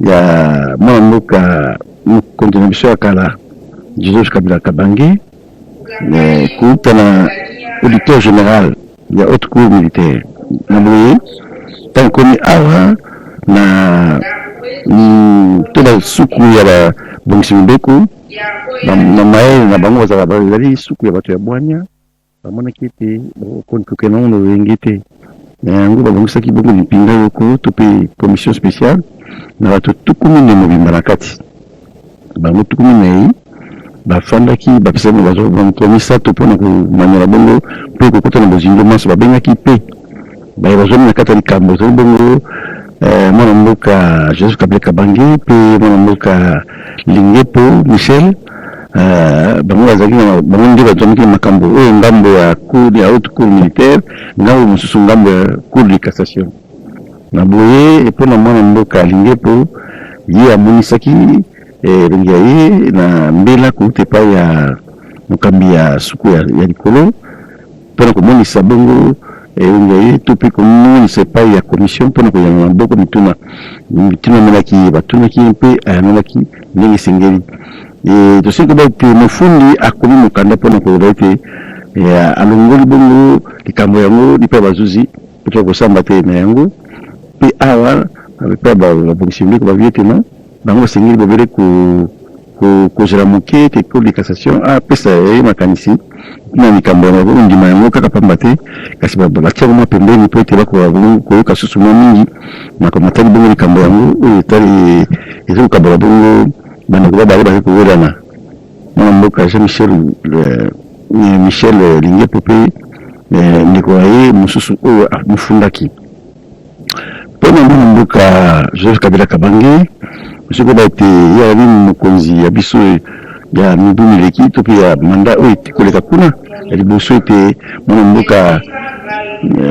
ya mwana mboka mokonzi na biso ya kala Joseph Kabila Kabange kuta na auditeur général ya haute cour militaire na boye tant komi awa na tena suku ya bongisi mbeko na maele na bango bazali suku ya bato ya bwanya bamonaki ete bakoki nango lolenge te yango babongisaki bongo lipinga yoko to mpe commission spéciale na bato tukumi nde mobimba na kati bango tukumi na ye bafandaki bapesaki bato misato mpona komanyala bongo mpe kokota na bozindo maso babengaki mpe baye bazomi na kati ya likambo ezali bongo mwana mboka Joseph Kabila Kabange mpe mwana mboka Lingepo Michel bango bazalaki na bango nde bazwamiki makambo oyo ngambo ya cour ya haute cour militaire, ngambo mosusu ngambo ya cour de cassation na boye mpona mwana mboka Lingepo ye amonisaki elongi ya ye na mbela kuta epai ya mokambi ya suku ya likolo mpona komonisa bongo elongi ya ye to mpe komonisa epai ya commission mpona koyanola maboko mituna amelaki batunaki ye mpe ayanolaki ndenge esengeli tosengi koba ete mofundi akomi mokanda mpona koloba ete alongoli bongo likambo yango lipa bazuzi mpo kosamba te na yango mpe awa epai babongisi mbeko bavi ete no bango basengeli babele kozela moke ete cour de cassation apesa ye makanisi na likambo yango ndima yango kaka pamba te kasi batiaka mwa pembeni mpo ete bakoka bongo koyoka susu mwa mingi makambo atali bongo likambo yango oyo etali eza kokambola bongo bandeko babale bake kowelana mwana mboka Jean Michel Lingepo mpe ndeko na ye mosusu oyo mofundaki mpona mwana mboka Joseph Kabila Kabange soki oba ete ye azali mokonzi ya biso ya mibu mileki to mpe ya manda oyo koleka kuna ya liboso ete mwana mboka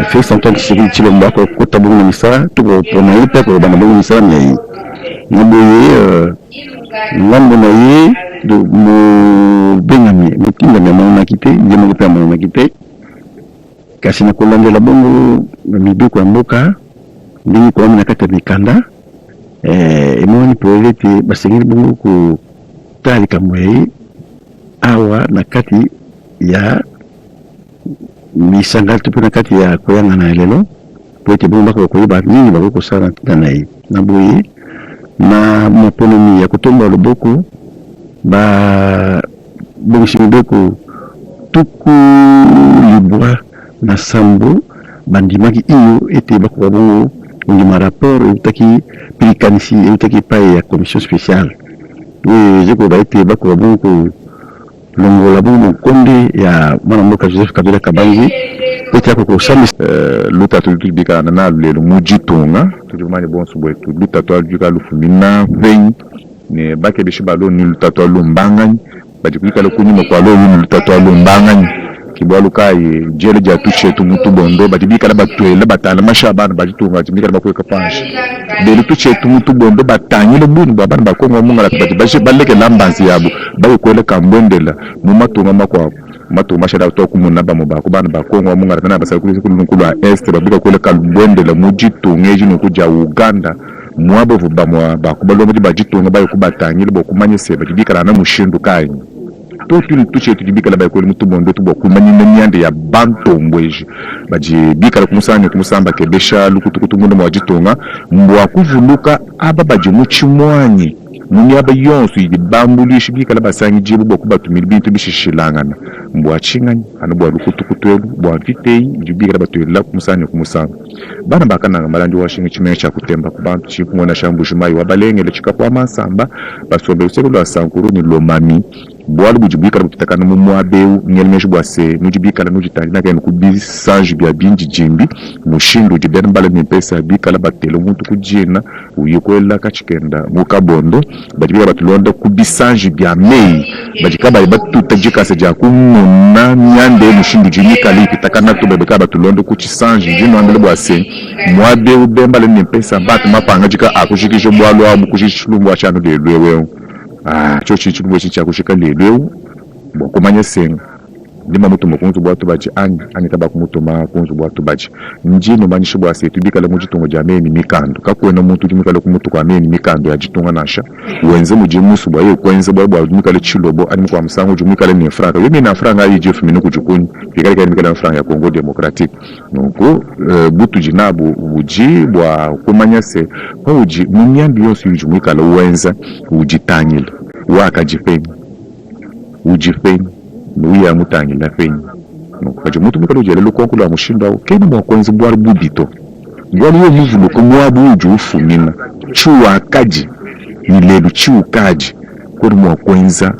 Félix Antoine Tshisekedi Tshilombo akokota bongo na misala to kopona ye mpe akobanda bongo misala na ye na boye ngambo na ye mobengami motindami amonaki te ye moko mpe amonaki te kasi na kolandela bongo mibeko ya mboka ndenge koami na kati ya mikanda emonani polele ete basengeli bongo kotala likambo ya ye awa na kati ya misanga tupena kati ya koyanga na lelo poete bongo bako koyeba nini bako kosala na ye na boye na moponomi ya kotomba loboko ba bongisi mobeko tuku libwa na sambo bandimaki iyo ete bako bongo ngima rapport utaki pilikanisi utaki paye ya commission spéciale oui je ko ba ete bako bongo longola bongo konde ya mwana mboka Joseph Kabila Kabange ete yako kusami luta tulibika na lelo mujitunga tujumani bonso bwetu luta twajuka lufumina vein ne bake bishibalo ni luta twalumbangani bajikuika lokunyima kwa lo ni luta twalumbangani kibwalu kai jele ja tuche tumutu bondo batibika la batwele batala mashabana bajitunga tibika la bakweka panshi de tuche tumutu bondo batanyile bunu babana bakongo munga la bajibaje baleke lambanzi yabo bayo kwele kambondela mu matunga makwa matu mashada toku munaba mubako bana bakongo munga na basakuli kulunku lwa est babika kwele kambondela mujitunga eji nokuja Uganda mwabo vubamwa bakubalo mu bajitunga bayo kubatanyile bokumanyise bajibika na mushindu kai totu tuche tujibika la bayikoli mutu bondo tubokumanya n'imyande ya bantombweje bajibika la kumusamba kebesha lukutukutu mundo mwajitonga mbwa kuvuluka aba baje muchimwanyi muni aba yonso yibambulishi bika la basangi jibu bokubatumira bintu bishishilangana mbwa chinganya anubwa lukutukutu elu bwa vitei jibika la batuela kumusamba bana bakana malandi washinga chimene cha kutemba kubantu chikumona shambushu mai wabalengele chikapwa masamba basombe useko lwa sankuru ni lomami bwali bujibika butakana mu mwabeu nyelmeje bwase nujibika la nujitandina kene kubisanji bya binji jimbi mushindu jibena mbala mpesa bika la batelo muntu kujina uyikwela kachikenda mukabondo bajibika batulonda kubisanji bya mei bajikaba batuta jikase ja kumuna nyande mushindu jimika liki takana to bebeka batulonda kuchisanji jino ambele bwase mwabeu bembala mpesa batu mapanga jika akushikisho bwalo abu kushishulumbu achano de lwewe chochi chilumbu chicha kushika leleu bokomanya senga ndima mutu mokunzu bwatu baji ani taba kumutu makunzu bwatu baji njino manisho bwase tubika le mujitungo jameni mikando kakwena muntu jimika le kumutu kwa meni mikando ya jitunga nasha wenze mujimusu bwa ye kwenze bwa jimika le chilobo ani kwa msango jimika le ni franga yemi na franga yi jefu minuku jukuni fikari kaya mikala franga ya Congo Democratique noko butu jinabu uji bwa kumanya se kwa uji munyambi yonsu yujimika le wenza ujitanyile waka jipeni ujipeni nuya mutangi la fenyi nukaje mutu mikalo jele lukonku la mushinda keni mwakwenzi bwari budito bwari yo muvulu kumwabu uju ufumina chuwa kaji nilelu chiu kaji kuri mwakwenza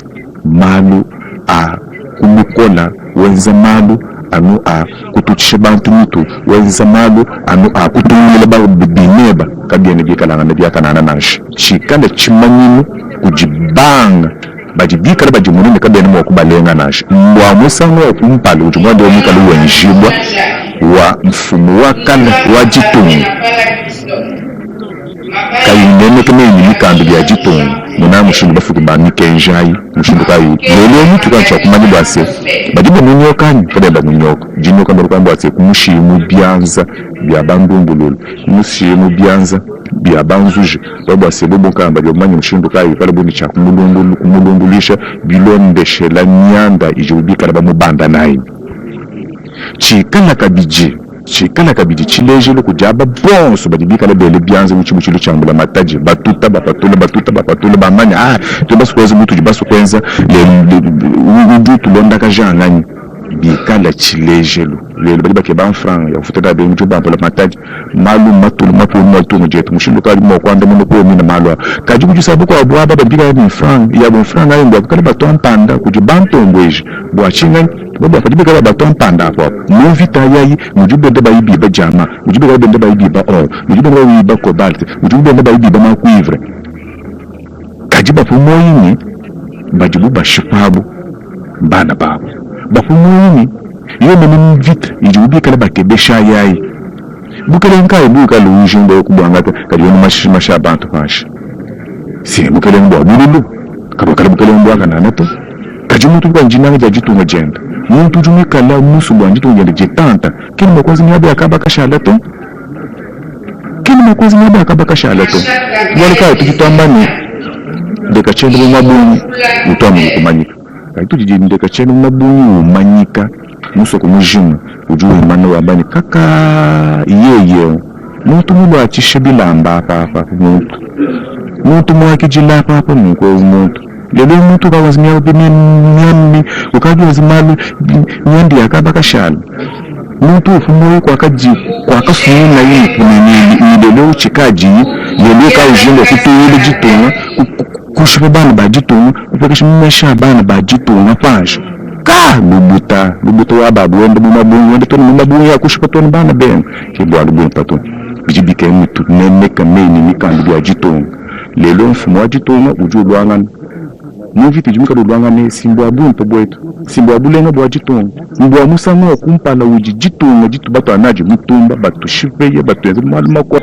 malu a kumukola wenza malu anu a kutuchishe bantu mitu wenza malu anu a kutumile ba bineba kabiene bikala na biaka na nashi chikanda chimanyinu kujibanga bajibika la bajimunene kabene mwakubalenga nashi mbwa musango ya kumpali ujumwande wa mika luwa njibwa wa mfumu wa kale wa jitungu kayinene kame ini mikandu ya jitungu muna mushindu bafuku ba mikenjayi mushindu kayi lelo mitu kancha kumani bwase bajibu munyokanyi kadeba munyoko jinyoka mbaruka mbwase kumushimu bianza bya bandumbululu mushimu bianza bya banzuje babwase bobo kamba byo manyi mushindu kayi pale buni cha kumulumbulisha bilondeshe la nyanda ijubika la mubanda nayi chikana kabiji chilejelo kujaba bonso badibika la bele bianze muchimuchilu chambula mataji batuta bapatula bamanya tubasokweza mutu jibasokweza le tulonda kajangani bikala chilejelo lelo bali bake banfranga ya futata be mujuba mpola mataji malu matulu mapu jetu mushindu kali mo kwanda muno ko mina malu kaji kujisabu kwa bwaba babika ni franga ya bonfranga ndo kala batompanda kujibanto ngweje bwachinga baba fadibika batompanda hapo movita yayi mujube ndo bayibi ba jama mujube ndo bayibi ba or mujube ndo bayibi ba cobalt mujube ndo bayibi ba makuivre kaji bafumoyini bajibu bashipabu bana babo bafumoyini iyo mene vite ijubi kala bakebesha yayi bukele nkai bukala ujumbe kubwangata kali ono masha bantu fashi si bukele mbwa bululu kabukala bukele mbwa kana nato kaji muntu kwa njinanga jajitunga jenda muntu jumikala musu bwanji tungende jitanta kini mwazi nyabe akaba kashala to walika tukitambani ndeka chendo mabuni utwamu kumanyika kaitu jiji ndeka chendo mabuni umanyika muso kumujima ujue mano wabani kaka yeye muntu mulo achishe bilamba papa muntu mwakijila papa mungu muntu lelo muntu kawazimia nyami ukajua zimalu nyandi yakaba kashala muntu ufumo kwa kaji kwa kafuna ni lelo chikaji lelo ka ujingo kutuile jitunga kushipa bana ba jitunga upekesha mmesha bana ba jitunga pasha ka bubuta wa babu wende bumabu wende toni bumabu ya kushipa toni bana ben kibwa lubu pato bijibike mutu nene kameni ni kandi ya jitunga lelo mfumo wa jitunga ujulwanga Muviti jumika lulwanga ne simbo abu ntobwetu simbo abu lenga bwa jitunga mbo amusanga kumpala uji jitunga jitu bato anaje mutumba bato shipeye bato yenze maluma kwa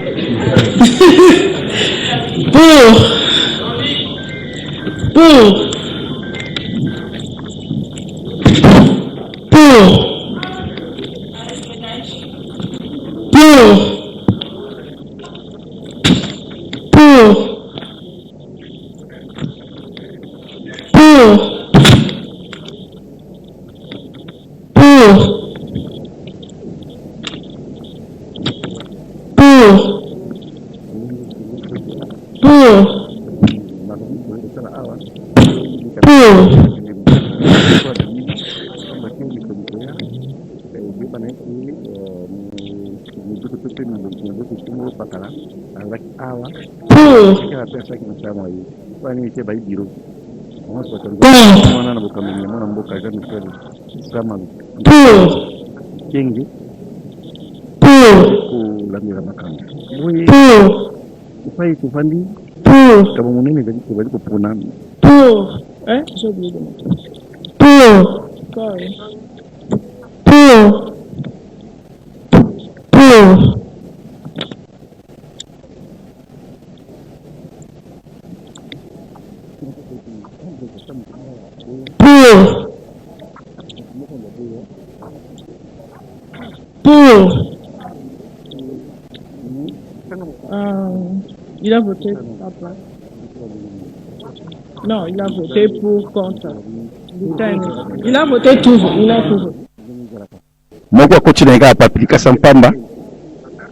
Upai kufandi kama munene zaidi kupona j'ai oublié de il a voté après. Non, il a voté pour contre. Il a voté toujours. Il a toujours. Moko kochi na ika papilika sampamba.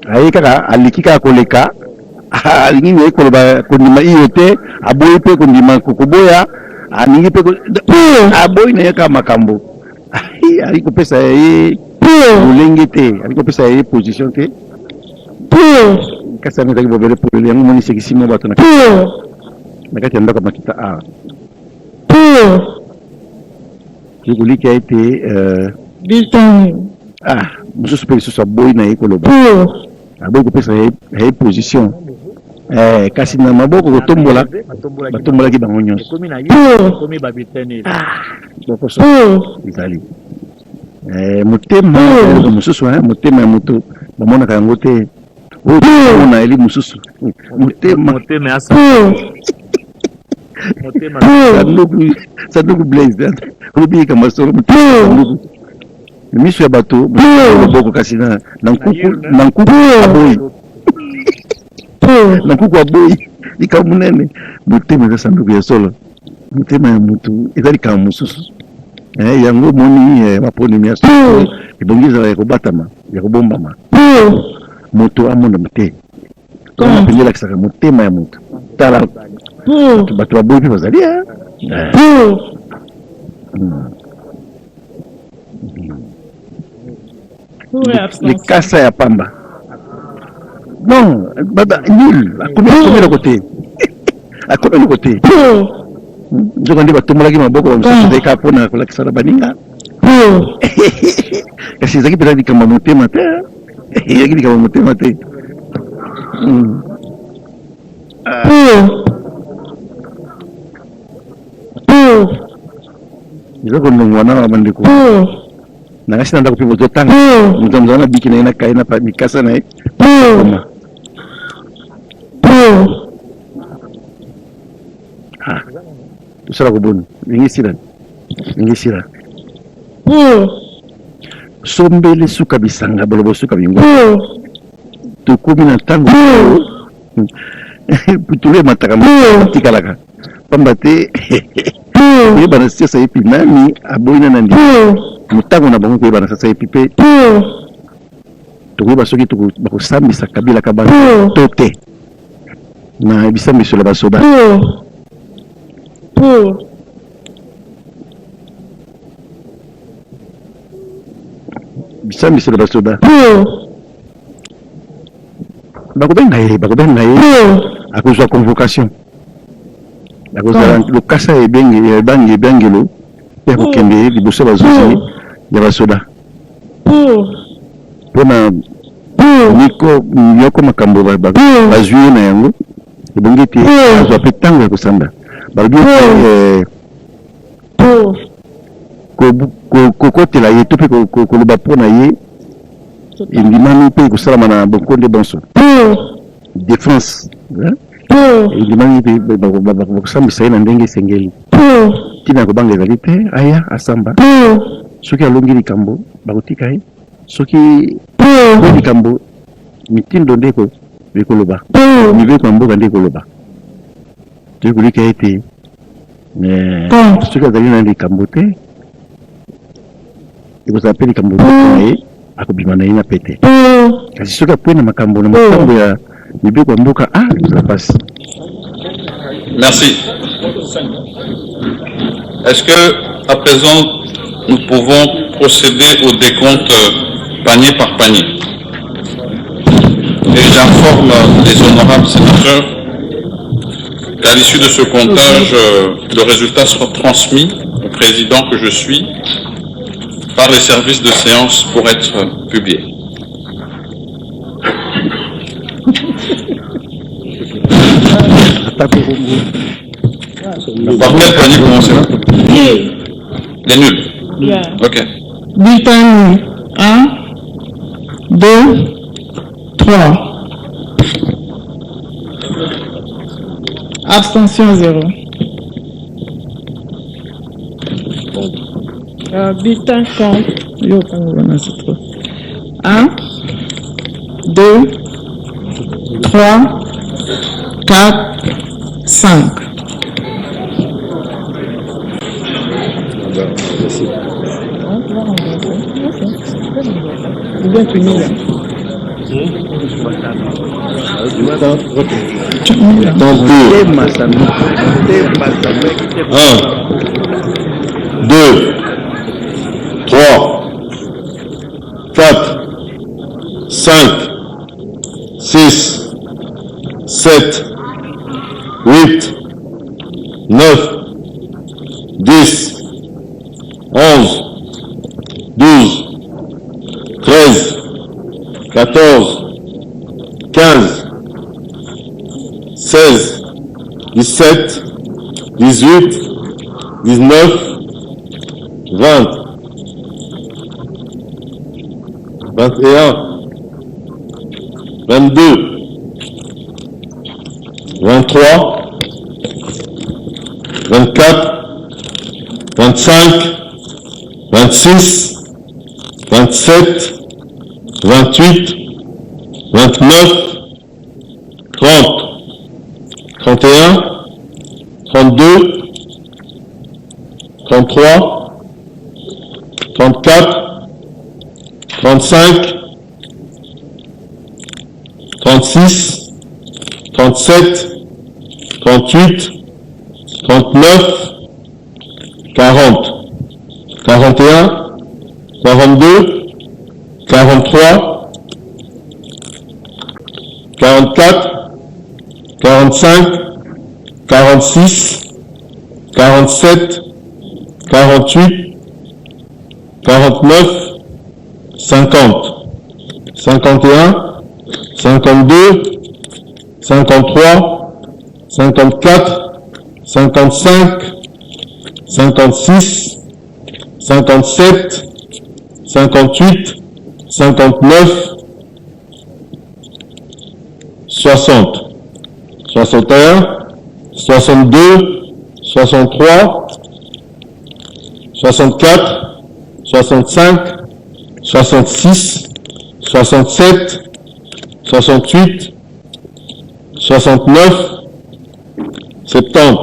Aika alikika koleka. Alingi ne koloba kondima iyote, aboyi pe kondima kukuboya, aningi pe aboyi na yaka makambo. Aliko pesa yeye ulengete, aliko pesa yeye position te. Kasa nitaki bobele pole yangu moni sekisimo bato na nakati anda kama kita Kiguliki a été mususu pe lisusu aboyi na ye koloba aboyi kopesa ye position kasi na maboko kotombola batombolaki bango nyonso ezali motema mosusu motema ya moto bamonaka yango te on a eli mususu motema sanduku blaze obi kama solo motema miso ya bato boko kasi na nkuku aboyi na nkuku aboyi ikamunene motema za sanduku ya solo motema ya mutu ezali kama mususu yango moni maponi miaso ibongiza ya kobatama ya kobombama moto amona mute kama pendela kisaka motema ya moto tala bato baboyi bazali les kasa ya pamba non baba nul akomela côté akomela côté nzoko ndi batomolaki maboko bamosusu ezalika mpona kolakisana baninga kasi ezalaki mpenza likambo motema te ezalaki likambo motema te eza kondongwa na bandeko nakasi na ndako mpe bozotanga moto wana biki na ye na kai na mikasa na ye koma tosala koboni ndenge esila sombele suka bisanga balobo suka bingo tokomi na ntango putulu emataka tikalaka pamba te oyeba na siasa epi nani aboyina na ndi mutango na bango koyeba na sasa epipe tokoyeba soki bakosambisa kabila ka bango to te na bisambiso ya basoda bisambiso ya basoda bakobenga ye akozwa convocation akozala lokasa ebangelo ya kokende liboso bazuzi ya basoda mpona nyoko makambo bazwi ye na yango ebongi ete azwa mpe ntango ya kosamba balobi kokotela ye to mpe koloba mpona ye endimami mpe ekosalama na bonkonde bonso défense endimami mpe bakosambisa ye na ndenge esengeli ntina kobanga ezali te aya asamba soki alongi likambo bakotika ye soki likambo mitindo nde ekoloba mibeko ya mboka nde ekoloba toyi kolika ete soki azali na likambo te ekozala mpe likambo na ye akobima na ye na pete kasi soki apwe na makambo ya mibeko ya mboka ekozala pasi. Merci. Est-ce que à présent nous pouvons procéder au décompte panier par panier? Et j'informe les honorables sénateurs qu'à l'issue de ce comptage, le résultat sera transmis au président que je suis par les services de séance pour être publié. Par quel panier commencez-vous? Les nuls. Ok. Bulletin nul. 1, 2, 3. Abstention 0. Bulletin compte. 1, 2, 3, 4, 5. Bien fini là. 1, 2, 3, 4, 5, 6, 7, 8, 9, 10, 11, 12, 13, 14, 15, 16, 17, 18, 19, 20, 21, 22, 23, 24, 25, 26, 27, 28, 29, 30, 31, 32, 33, 34, 35, 36, 37, 38, 39, 40, 41, 42, 43, 44, 45, 46, 47, 48, 49, 50, 51, 52, 53, 54, 55, 56, 57, 58, 59, 60, 61, 62, 63, 64, 65, 66, 67, 68, 69, 70,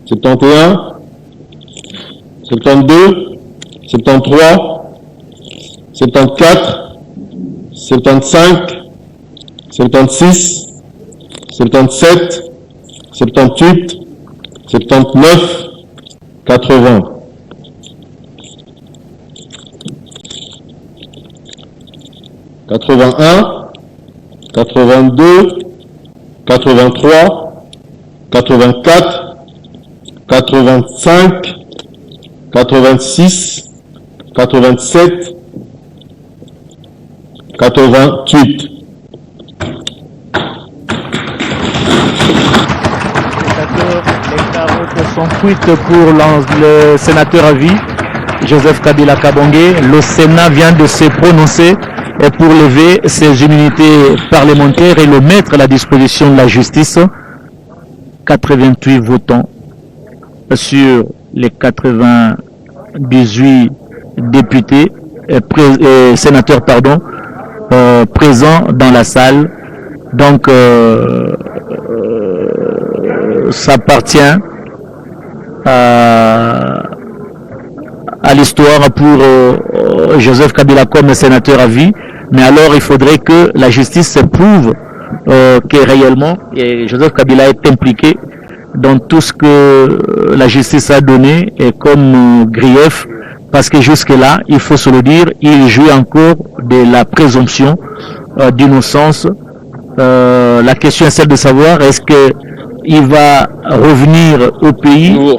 71, 72, 73, 74, 75, 76, 77, 78, 79, 80. 81, 82, 83, 84, 85, 86, 87, 88. Les carottes sont cuites pour le sénateur à vie, Joseph Kabila Kabange. Le Sénat vient de se prononcer pour lever ses immunités parlementaires et le mettre à la disposition de la justice. 88 votants sur les 98 députés, sénateurs, présents dans la salle. Donc, ça appartient à l'histoire pour Joseph Kabila comme sénateur à vie. Mais alors, il faudrait que la justice prouve que réellement Joseph Kabila est impliqué dans tout ce que la justice a donné comme grief, parce que jusque-là, il faut se le dire, il jouit encore de la présomption d'innocence. La question est celle de savoir, est-ce qu'il va revenir au pays et pour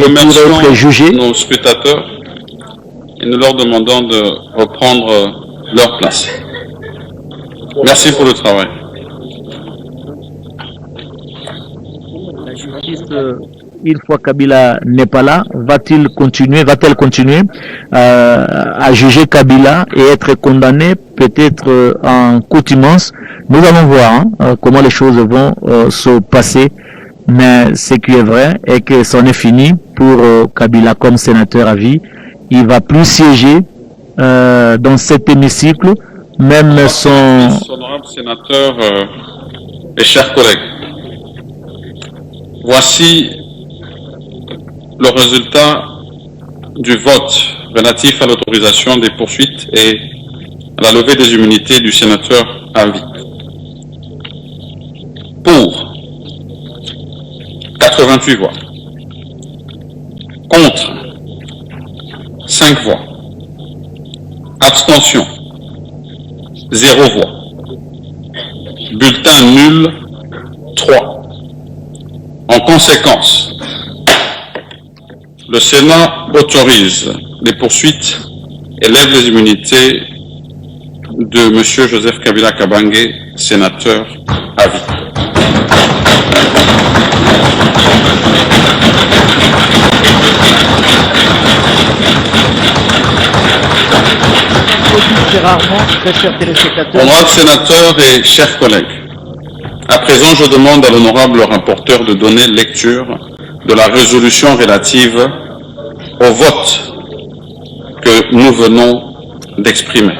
être jugé? Nos spectateurs et nous leur demandons de reprendre leur place. Merci pour le travail. La justice, une fois Kabila n'est pas là, va-t-elle continuer à juger Kabila et être condamné peut-être en contumace? Nous allons voir comment les choses vont se passer. Mais ce qui est vrai est que c'en est fini pour Kabila comme sénateur à vie. Il ne va plus siéger dans cet hémicycle, même son... Honorable sénateur et chers collègues, voici le résultat du vote relatif à l'autorisation des poursuites et à la levée des immunités du sénateur à vie. Pour 88 voix. Contre 5 voix. Abstention 0 voix. Bulletin nul 3. En conséquence, le Sénat autorise les poursuites et lève les immunités de M. Joseph Kabila Kabange, sénateur à vie. Honorable sénateur et chers collègues, à présent je demande à l'honorable rapporteur de donner lecture de la résolution relative au vote que nous venons d'exprimer.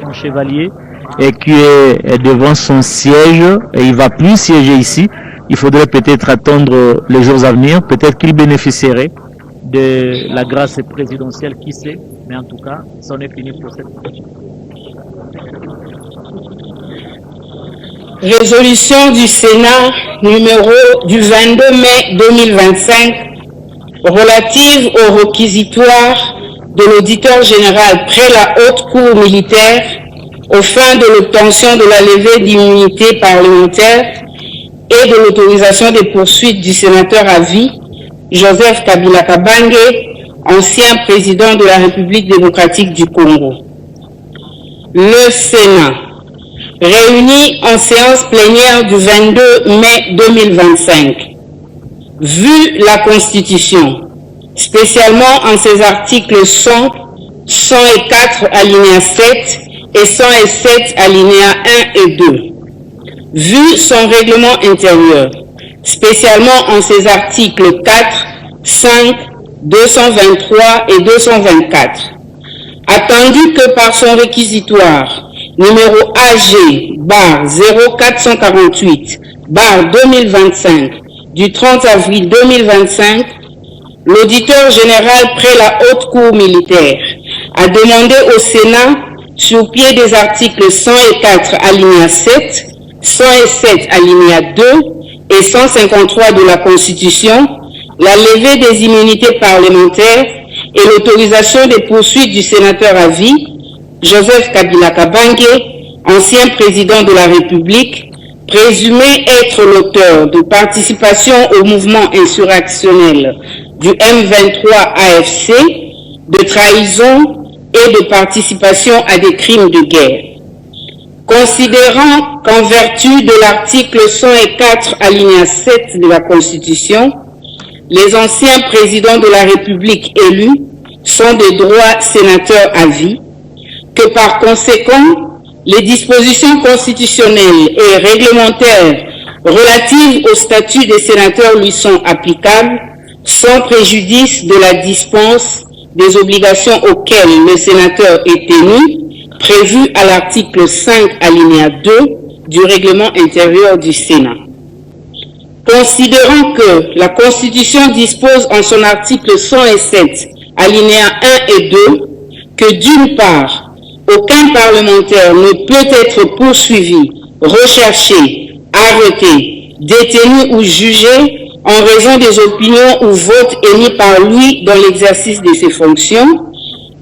Son chevalier et qui est devant son siège et il ne va plus siéger ici. Il faudrait peut-être attendre les jours à venir, peut-être qu'il bénéficierait de la grâce présidentielle, qui sait, mais en tout cas, c'en est fini pour cette fois. Résolution du Sénat numéro du 22 mai 2025 relative au réquisitoire de l'auditeur général près la haute cour militaire aux fins de l'obtention de la levée d'immunité parlementaire et de l'autorisation des poursuites du sénateur à vie Joseph Kabila Kabange, ancien président de la République démocratique du Congo. Le Sénat, réuni en séance plénière du 22 mai 2025, vu la Constitution, spécialement en ses articles 100, 104 alinéa 7 et 107 alinéa 1 et 2, vu son règlement intérieur, spécialement en ses articles 4, 5, 223 et 224, attendu que par son réquisitoire numéro AG /0448 /2025 du 30 avril 2025, l'auditeur général près la Haute Cour militaire a demandé au Sénat, sur pied des articles 104 alinéa 7, 107 alinéa 2 et 153 de la Constitution, la levée des immunités parlementaires et l'autorisation des poursuites du sénateur à vie, Joseph Kabila Kabange, ancien président de la République, présumé être l'auteur de participation au mouvement insurrectionnel du M23 AFC, de trahison et de participation à des crimes de guerre. Considérant qu'en vertu de l'article 104 alinéa 7 de la Constitution, les anciens présidents de la République élus sont de droit sénateurs à vie, que par conséquent, les dispositions constitutionnelles et réglementaires relatives au statut des sénateurs lui sont applicables, sans préjudice de la dispense des obligations auxquelles le sénateur est tenu, prévues à l'article 5 alinéa 2 du règlement intérieur du Sénat. Considérant que la Constitution dispose en son article 107 alinéa 1 et 2 que d'une part, aucun parlementaire ne peut être poursuivi, recherché, arrêté, détenu ou jugé en raison des opinions ou votes émis par lui dans l'exercice de ses fonctions,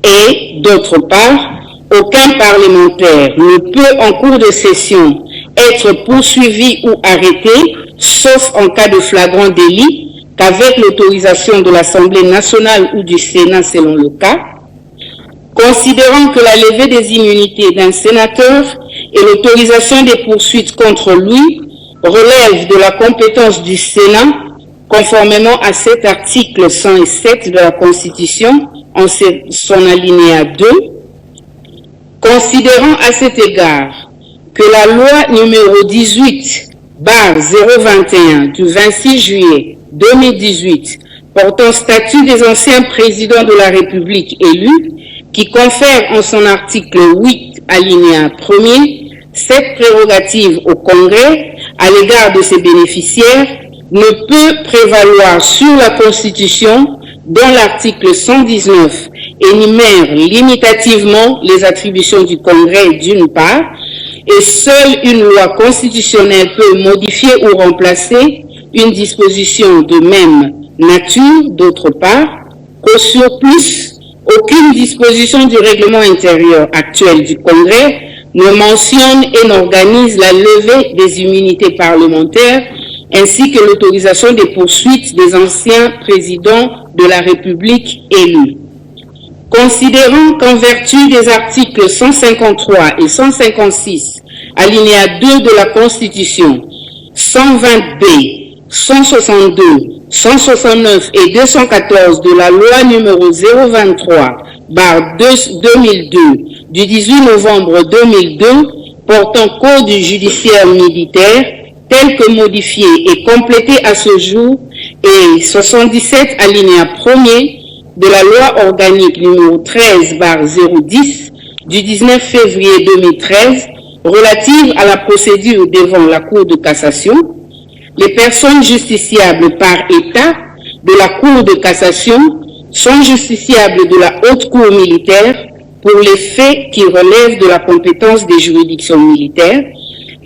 et, d'autre part, aucun parlementaire ne peut, en cours de session, être poursuivi ou arrêté, sauf en cas de flagrant délit, qu'avec l'autorisation de l'Assemblée nationale ou du Sénat selon le cas, considérant que la levée des immunités d'un sénateur et l'autorisation des poursuites contre lui relèvent de la compétence du Sénat, conformément à cet article 107 de la Constitution, en son alinéa 2, considérant à cet égard que la loi numéro 18/021 du 26 juillet 2018 portant statut des anciens présidents de la République élus, qui confère en son article 8 alinéa 1er cette prérogative au Congrès à l'égard de ses bénéficiaires, ne peut prévaloir sur la Constitution dont l'article 119 énumère limitativement les attributions du Congrès d'une part, et seule une loi constitutionnelle peut modifier ou remplacer une disposition de même nature d'autre part, qu'au surplus, aucune disposition du règlement intérieur actuel du Congrès ne mentionne et n'organise la levée des immunités parlementaires ainsi que l'autorisation des poursuites des anciens présidents de la République élus. Considérant qu'en vertu des articles 153 et 156, alinéa 2 de la Constitution, 120B, 162, 169 et 214 de la loi numéro 023/2002 du 18 novembre 2002 portant code judiciaire militaire tel que modifié et complété à ce jour, et 77 alinéa 1er de la loi organique numéro 13/010 du 19 février 2013 relative à la procédure devant la Cour de cassation, les personnes justiciables par État de la Cour de cassation sont justiciables de la Haute Cour militaire pour les faits qui relèvent de la compétence des juridictions militaires,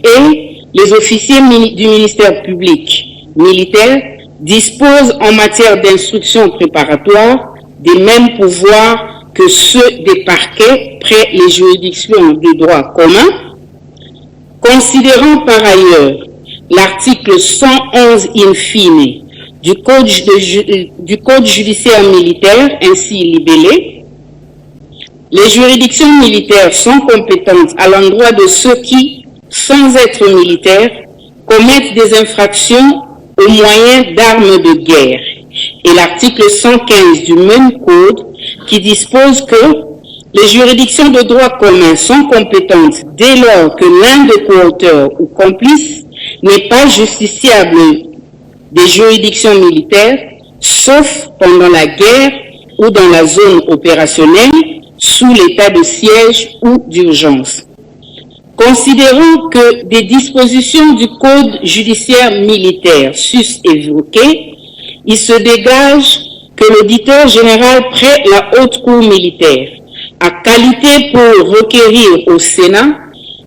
et les officiers du ministère public militaire disposent en matière d'instruction préparatoire des mêmes pouvoirs que ceux des parquets près les juridictions de droit commun. Considérant par ailleurs l'article 111 in fine du Code judiciaire militaire ainsi libellé, les juridictions militaires sont compétentes à l'endroit de ceux qui, sans être militaires, commettent des infractions au moyen d'armes de guerre, et l'article 115 du même code qui dispose que les juridictions de droit commun sont compétentes dès lors que l'un des coauteurs ou complices n'est pas justiciable des juridictions militaires, sauf pendant la guerre ou dans la zone opérationnelle, sous l'état de siège ou d'urgence. Considérant que des dispositions du Code judiciaire militaire sus-évoquées, il se dégage que l'auditeur général près la Haute Cour militaire a qualité pour requérir au Sénat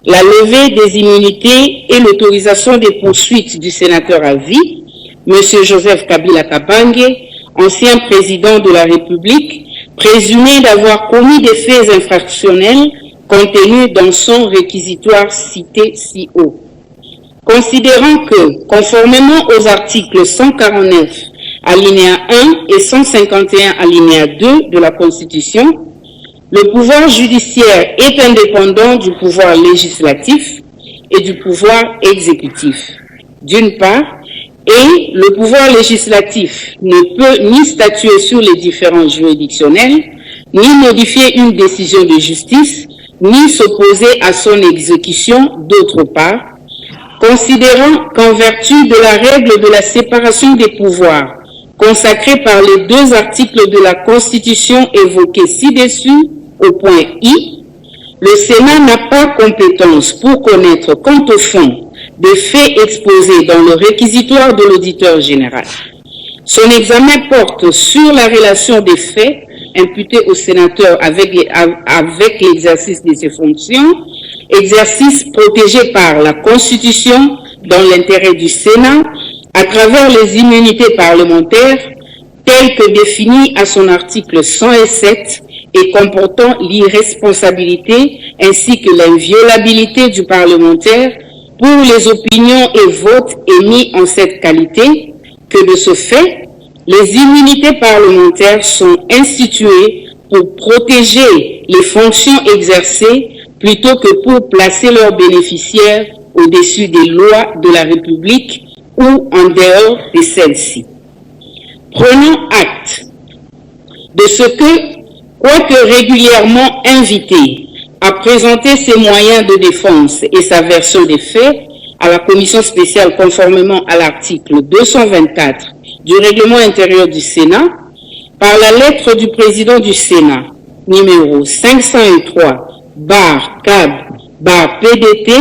la levée des immunités et l'autorisation des poursuites du sénateur à vie, M. Joseph Kabila Kabange, ancien président de la République, présumé d'avoir commis des faits infractionnels contenus dans son réquisitoire cité ci haut. Considérant que, conformément aux articles 149 alinéa 1 et 151 alinéa 2 de la Constitution, le pouvoir judiciaire est indépendant du pouvoir législatif et du pouvoir exécutif, d'une part, et le pouvoir législatif ne peut ni statuer sur les différends juridictionnels, ni modifier une décision de justice, ni s'opposer à son exécution, d'autre part, considérant qu'en vertu de la règle de la séparation des pouvoirs consacrée par les deux articles de la Constitution évoqués ci-dessus au point I, le Sénat n'a pas compétence pour connaître quant au fond des faits exposés dans le réquisitoire de l'auditeur général. Son examen porte sur la relation des faits imputés au sénateur avec l'exercice de ses fonctions, exercice protégé par la Constitution dans l'intérêt du Sénat à travers les immunités parlementaires telles que définies à son article 107 et comportant l'irresponsabilité ainsi que l'inviolabilité du parlementaire pour les opinions et votes émis en cette qualité, que de ce fait, les immunités parlementaires sont instituées pour protéger les fonctions exercées plutôt que pour placer leurs bénéficiaires au-dessus des lois de la République ou en dehors de celles-ci. Prenons acte de ce que, quoique régulièrement invité à présenter ses moyens de défense et sa version des faits à la commission spéciale conformément à l'article 224 du règlement intérieur du Sénat, par la lettre du président du Sénat, numéro 503, /CAB, /PDT,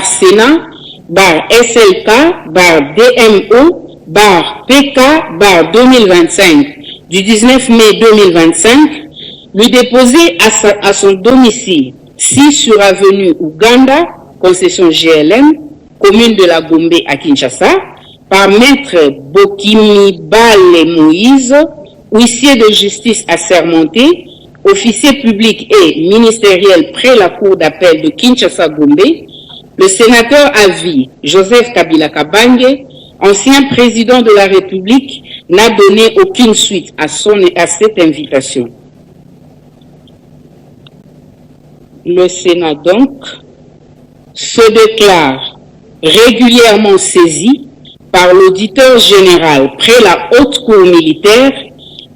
/Sénat, /SLK, /DMO, /PK, /2025, du 19 mai 2025, lui déposer à son domicile, 6 sur avenue Ouganda, concession GLM, commune de la Gombe à Kinshasa, par maître Bokimi Bale Moïse, huissier de justice assermenté, officier public et ministériel près la cour d'appel de Kinshasa-Gombe, le sénateur à vie Joseph Kabila Kabange, ancien président de la République, n'a donné aucune suite à cette invitation. Le Sénat donc se déclare régulièrement saisi par l'auditeur général près la Haute Cour militaire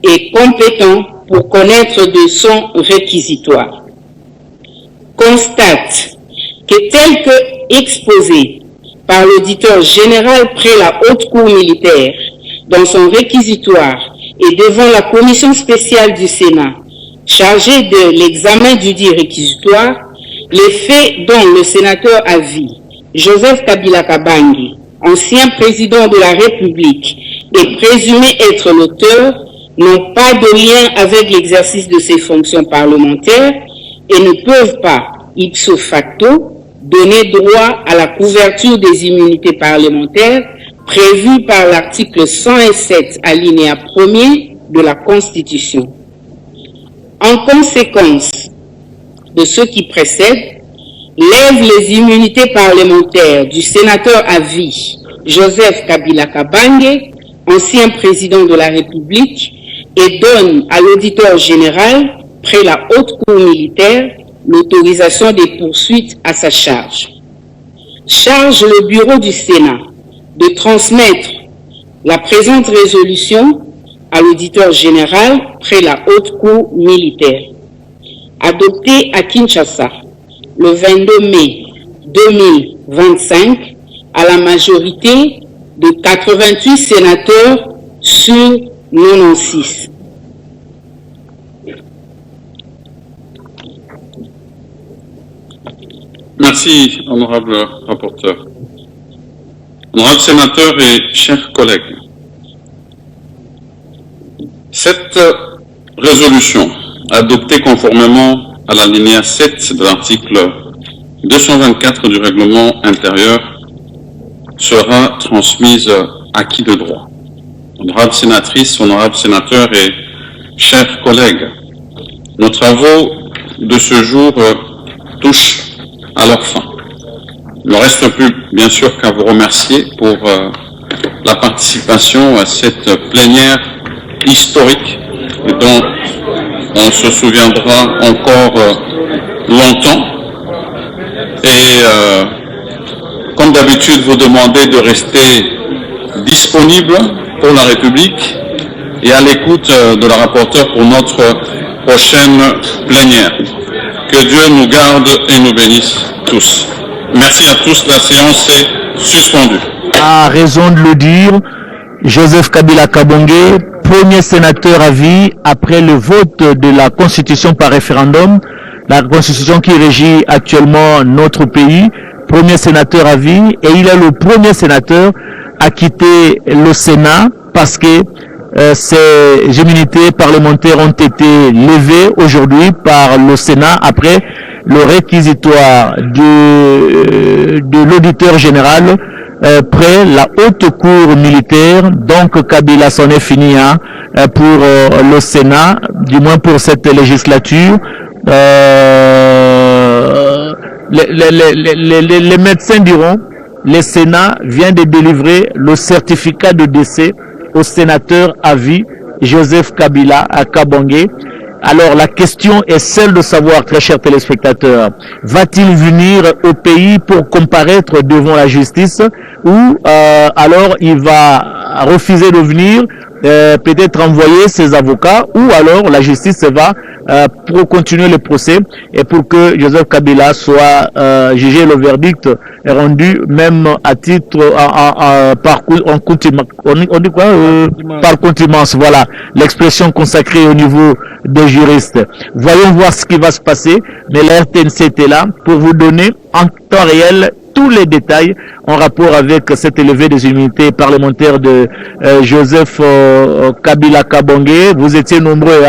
et compétent pour connaître de son réquisitoire. Constate que tel que exposé par l'auditeur général près la Haute Cour militaire dans son réquisitoire et devant la commission spéciale du Sénat chargée de l'examen du dit réquisitoire, les faits dont le sénateur à vie, Joseph Kabila Kabange, ancien président de la République, est présumé être l'auteur, n'ont pas de lien avec l'exercice de ses fonctions parlementaires et ne peuvent pas, ipso facto, donner droit à la couverture des immunités parlementaires prévues par l'article 107 alinéa 1er de la Constitution. En conséquence de ce qui précède, lève les immunités parlementaires du sénateur à vie Joseph Kabila Kabange, ancien président de la République, et donne à l'auditeur général, près la Haute Cour militaire, l'autorisation des poursuites à sa charge. Charge le bureau du Sénat de transmettre la présente résolution à l'auditeur général près la Haute Cour militaire. Adoptée à Kinshasa le 22 mai 2025 à la majorité de 88 sénateurs sur 96. Merci. Merci, honorable rapporteur. Honorables sénateurs et chers collègues, cette résolution, adoptée conformément à l'alinéa 7 de l'article 224 du règlement intérieur, sera transmise à qui de droit. Honorables sénatrices, honorables sénateurs et chers collègues, nos travaux de ce jour touchent à leur fin. Il ne me reste plus, bien sûr, qu'à vous remercier pour la participation à cette plénière historique dont on se souviendra encore longtemps. Et comme d'habitude, vous demandez de rester disponible pour la République et à l'écoute de la rapporteure pour notre prochaine plénière. Que Dieu nous garde et nous bénisse tous. Merci à tous, la séance est suspendue. A raison de le dire, Joseph Kabila Kabongé, premier sénateur à vie après le vote de la Constitution par référendum, la Constitution qui régit actuellement notre pays, premier sénateur à vie, et il est le premier sénateur à quitter le Sénat parce que ces immunités parlementaires ont été levées aujourd'hui par le Sénat après le réquisitoire de l'auditeur général près la haute cour militaire. Donc Kabila s'en est fini pour le Sénat, du moins pour cette législature. Les médecins diront, le Sénat vient de délivrer le certificat de décès au sénateur à vie Joseph Kabila à Kabongé. Alors la question est celle de savoir, très chers téléspectateurs, va-t-il venir au pays pour comparaître devant la justice ou alors il va refuser de venir, peut-être envoyer ses avocats, ou alors la justice va pour continuer le procès et pour que Joseph Kabila soit jugé, le verdict est rendu même à titre par contumace, voilà l'expression consacrée au niveau des juristes. Voyons voir ce qui va se passer, mais la RTNC était là pour vous donner en temps réel tous les détails en rapport avec cette levée des immunités parlementaires de Joseph Kabila Kabongé. Vous étiez nombreux